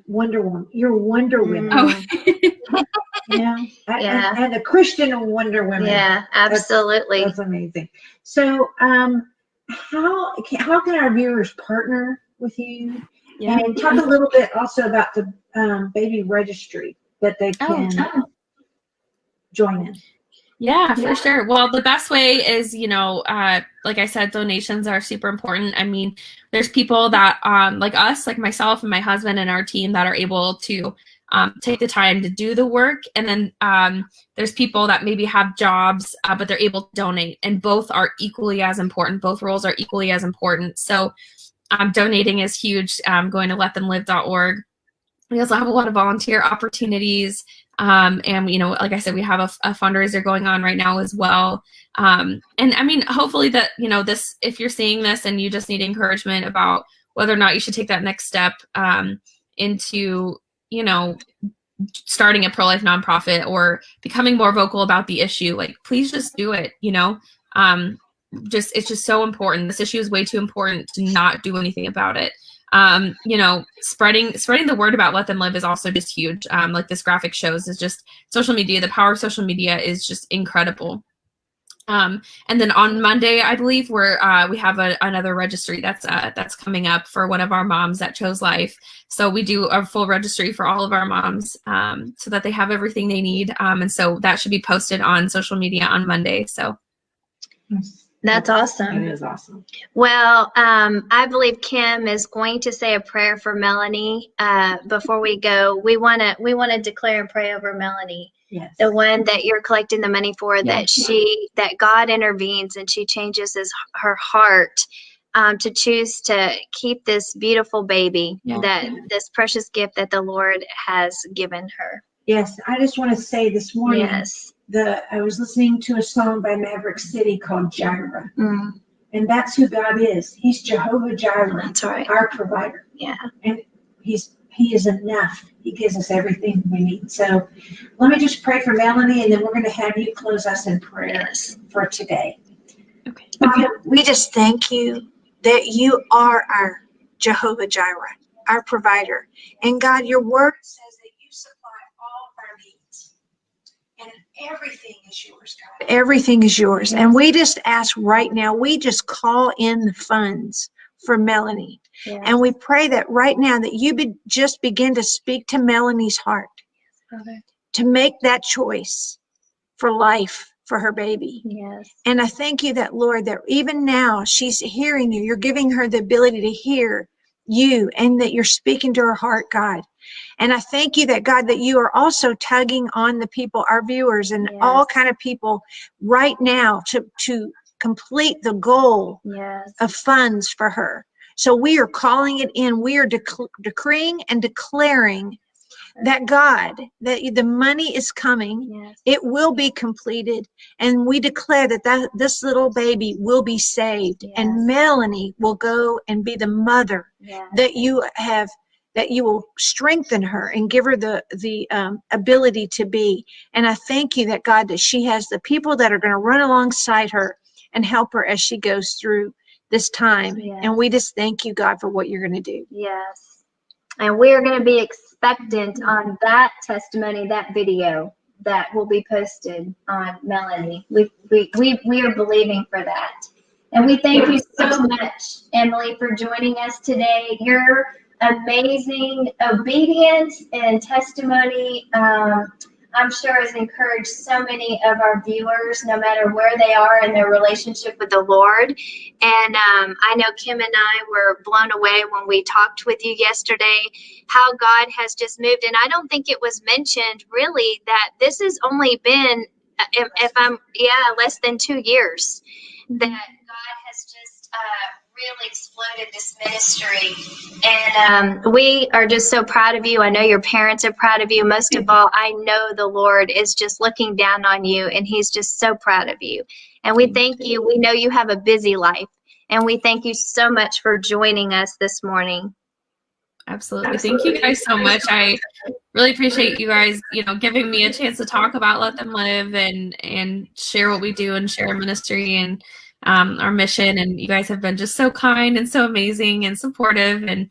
Wonder Woman. You're Wonder Woman. Oh. And the Christian Wonder Woman. Yeah, absolutely. That's amazing. So how can our viewers partner with you? Yeah. And talk a little bit also about the baby registry that they can join in. Yeah, for sure. Well, the best way is, like I said, donations are super important. I mean, there's people that, like us, like myself and my husband and our team, that are able to take the time to do the work. And then there's people that maybe have jobs, but they're able to donate. And both are equally as important. Both roles are equally as important. So donating is huge. Going to letthemlive.org. We also have a lot of volunteer opportunities. And, like I said, we have a fundraiser going on right now as well. And I mean, hopefully that, this, if you're seeing this and you just need encouragement about whether or not you should take that next step into, starting a pro-life nonprofit or becoming more vocal about the issue, like, please just do it, it's just so important. This issue is way too important to not do anything about it. Spreading the word about Let Them Live is also just huge. Like this graphic shows, is just social media. The power of social media is just incredible. And then on Monday, I believe we have another registry that's coming up for one of our moms that chose life. So we do a full registry for all of our moms, so that they have everything they need. And so that should be posted on social media on Monday. So. That's awesome. It is awesome. Well, I believe Kim is going to say a prayer for Melanie. Before we go, we want to declare and pray over Melanie. Yes. The one that you're collecting the money for, that God intervenes and she changes her heart to choose to keep this beautiful baby, that this precious gift that the Lord has given her. Yes, I just want to say this morning. Yes. I was listening to a song by Maverick City called Jireh. And that's who God is. He's Jehovah Jireh. That's right. Our provider. Yeah. And he is enough. He gives us everything we need. So let me just pray for Melanie, and then we're going to have you close us in prayer for today. Okay. We just thank you that you are our Jehovah Jireh, our provider. And God, your word says that you supply all of our needs. And everything is yours, God. Everything is yours. And we just ask right now, we just call in the funds for Melanie. Yes. And we pray that right now that you just begin to speak to Melanie's heart. To make that choice for life for her baby. Yes. And I thank you that, Lord, that even now she's hearing you. You're giving her the ability to hear you, and that you're speaking to her heart, God. And I thank you that, God, that you are also tugging on the people, our viewers, and all kind of people right now to complete the goal of funds for her. So we are calling it in. We are decreeing and declaring that, God, that the money is coming. Yes. It will be completed. And we declare that this little baby will be saved. Yes. And Melanie will go and be the mother that you have that you will strengthen her and give her the ability to be. And I thank you that, God, that she has the people that are going to run alongside her and help her as she goes through this time. Yes. And we just thank you, God, for what you're going to do. Yes. And we are going to be expectant on that testimony, that video that will be posted on Melanie. We are believing for that. And we thank you so much, Emily, for joining us today. Your amazing obedience and testimony, I'm sure, has encouraged so many of our viewers, no matter where they are in their relationship with the Lord. And I know Kim and I were blown away when we talked with you yesterday, how God has just moved. And I don't think it was mentioned really that this has only been, less than 2 years that God has just really exploded this ministry. And we are just so proud of you. I know your parents are proud of you. Most of all, I know the Lord is just looking down on you, and he's just so proud of you. And we thank you. We know you have a busy life, and we thank you so much for joining us this morning. Absolutely. Thank you guys so much. I really appreciate you guys, giving me a chance to talk about Let Them Live and share what we do and share our ministry and our mission. And you guys have been just so kind and so amazing and supportive. And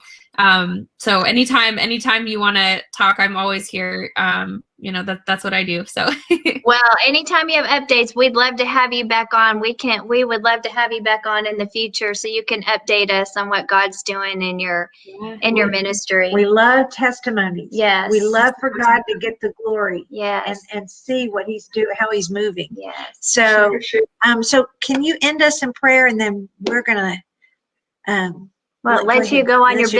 so anytime you want to talk, I'm always here. That's what I do. So well, anytime you have updates, we'd love to have you back on. We would love to have you back on in the future so you can update us on what God's doing in your ministry. We love testimonies. Yes. We love for God to get the glory. Yes. And see what he's doing, how he's moving. Yes. So so can you end us in prayer, and then we're gonna let you go on your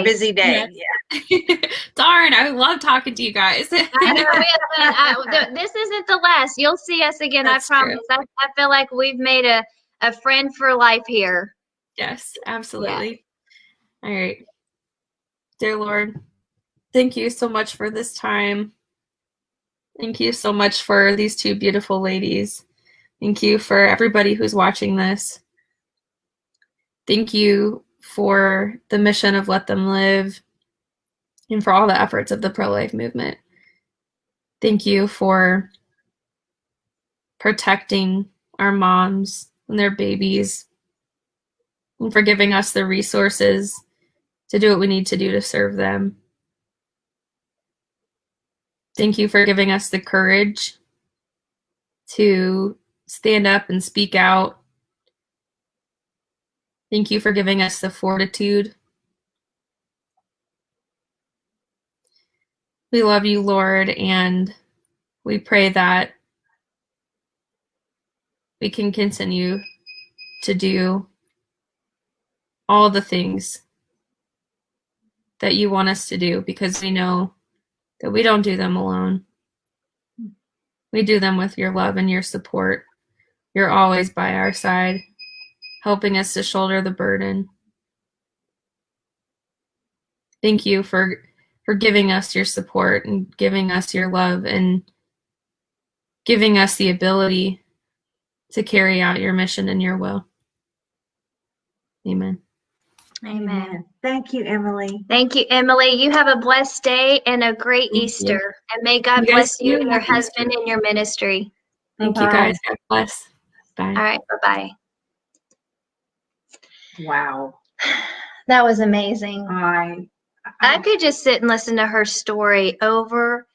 busy day. Yeah. Darn, I love talking to you guys. I know, this isn't the last. You'll see us again. That's I promise. I feel like we've made a friend for life here. Yes, absolutely. Yeah. All right. Dear Lord, thank you so much for this time. Thank you so much for these two beautiful ladies. Thank you for everybody who's watching this. Thank you for the mission of Let Them Live and for all the efforts of the pro-life movement. Thank you for protecting our moms and their babies and for giving us the resources to do what we need to do to serve them. Thank you for giving us the courage to stand up and speak out. Thank you for giving us the fortitude. We love you, Lord, and we pray that we can continue to do all the things that you want us to do, because we know that we don't do them alone. We do them with your love and your support. You're always by our side, helping us to shoulder the burden. Thank you for giving us your support and giving us your love and giving us the ability to carry out your mission and your will. Amen. Amen. Thank you, Emily. Thank you, Emily. You have a blessed day and a great Easter. And may God bless you and your husband and your ministry. Thank you, guys. God bless. Bye. All right. Bye-bye. Wow. That was amazing. I could just sit and listen to her story over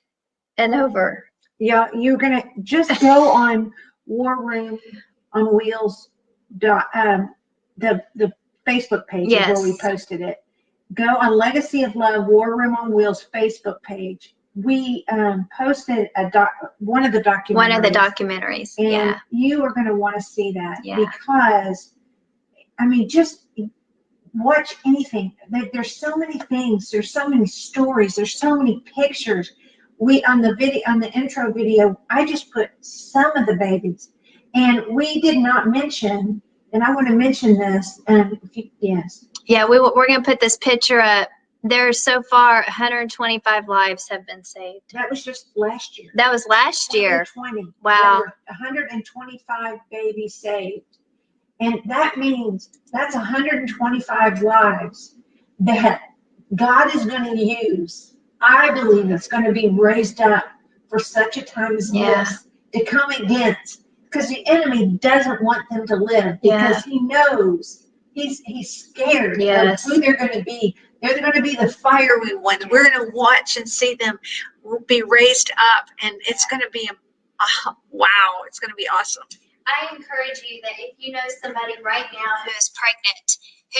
and over. Yeah, you're gonna just go on War Room on Wheels, the Facebook page is where we posted it. Go on Legacy of Love War Room on Wheels Facebook page. We posted one of the documentaries. One of the documentaries. And you are going to want to see that because, just watch anything. There's so many things. There's so many stories. There's so many pictures. On the intro video, I just put some of the babies, and we did not mention. And I want to mention this. Yes. Yeah, we're going to put this picture up. There's so far 125 lives have been saved. That was just last year. That was last year. 2020. Wow. 125 babies saved. And that means that's 125 lives that God is going to use, I believe it's going to be raised up for such a time as this to come against, because the enemy doesn't want them to live, because he knows he's scared of who they're going to be. They're going to be the fiery ones. We're going to watch and see them be raised up, and it's going to be wow, it's going to be awesome. I encourage you that if you know somebody right now who is pregnant,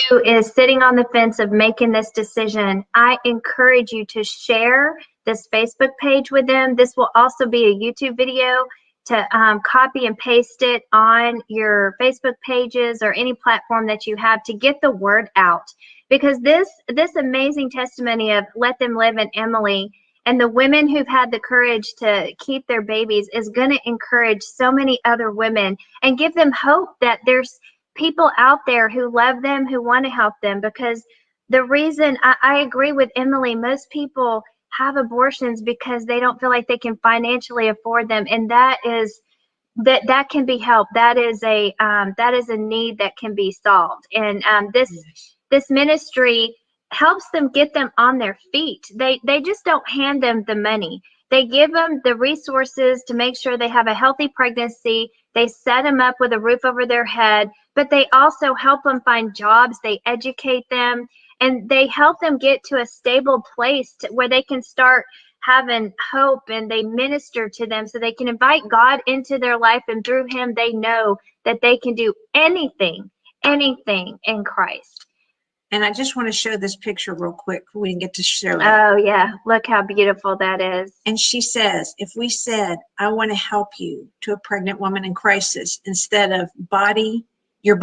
who is sitting on the fence of making this decision, I encourage you to share this Facebook page with them. This will also be a YouTube video to copy and paste it on your Facebook pages or any platform that you have to get the word out. Because this amazing testimony of Let Them Live and Emily and the women who've had the courage to keep their babies is going to encourage so many other women and give them hope that there's people out there who love them, who want to help them. Because the reason I agree with Emily, most people have abortions because they don't feel like they can financially afford them, and that can be helped. That is a need that can be solved, and this ministry helps them get them on their feet. They just don't hand them the money. They give them the resources to make sure they have a healthy pregnancy. They set them up with a roof over their head, but they also help them find jobs. They educate them, and they help them get to a stable place where they can start having hope, and they minister to them so they can invite God into their life, and through him they know that they can do anything in Christ. And I just want to show this picture real quick. We didn't get to show it. Oh, yeah. Look how beautiful that is. And she says, if we said, I want to help you, to a pregnant woman in crisis, instead of your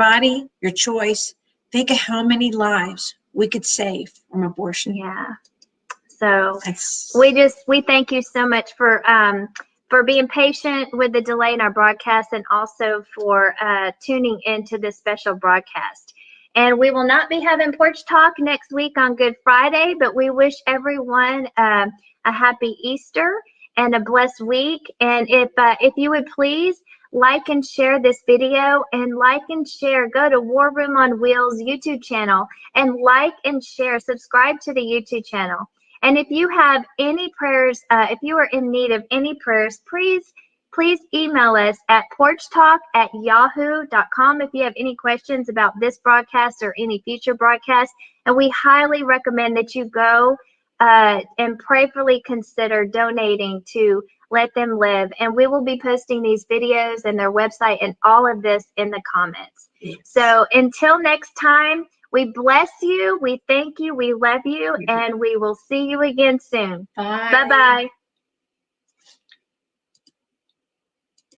choice, think of how many lives we could save from abortion. Yeah. So we thank you so much for being patient with the delay in our broadcast, and also for tuning into this special broadcast. And we will not be having Porch Talk next week on Good Friday, but we wish everyone a happy Easter and a blessed week. And if you would please like and share this video, and like and share, go to War Room on Wheels YouTube channel and like and share, subscribe to the YouTube channel. And if you have any prayers, if you are in need of any prayers, please email us at porchtalk@yahoo.com if you have any questions about this broadcast or any future broadcasts. And we highly recommend that you go and prayerfully consider donating to Let Them Live. And we will be posting these videos and their website and all of this in the comments. Yes. So until next time, we bless you, we thank you, we love you, and we will see you again soon. Bye. Bye-bye.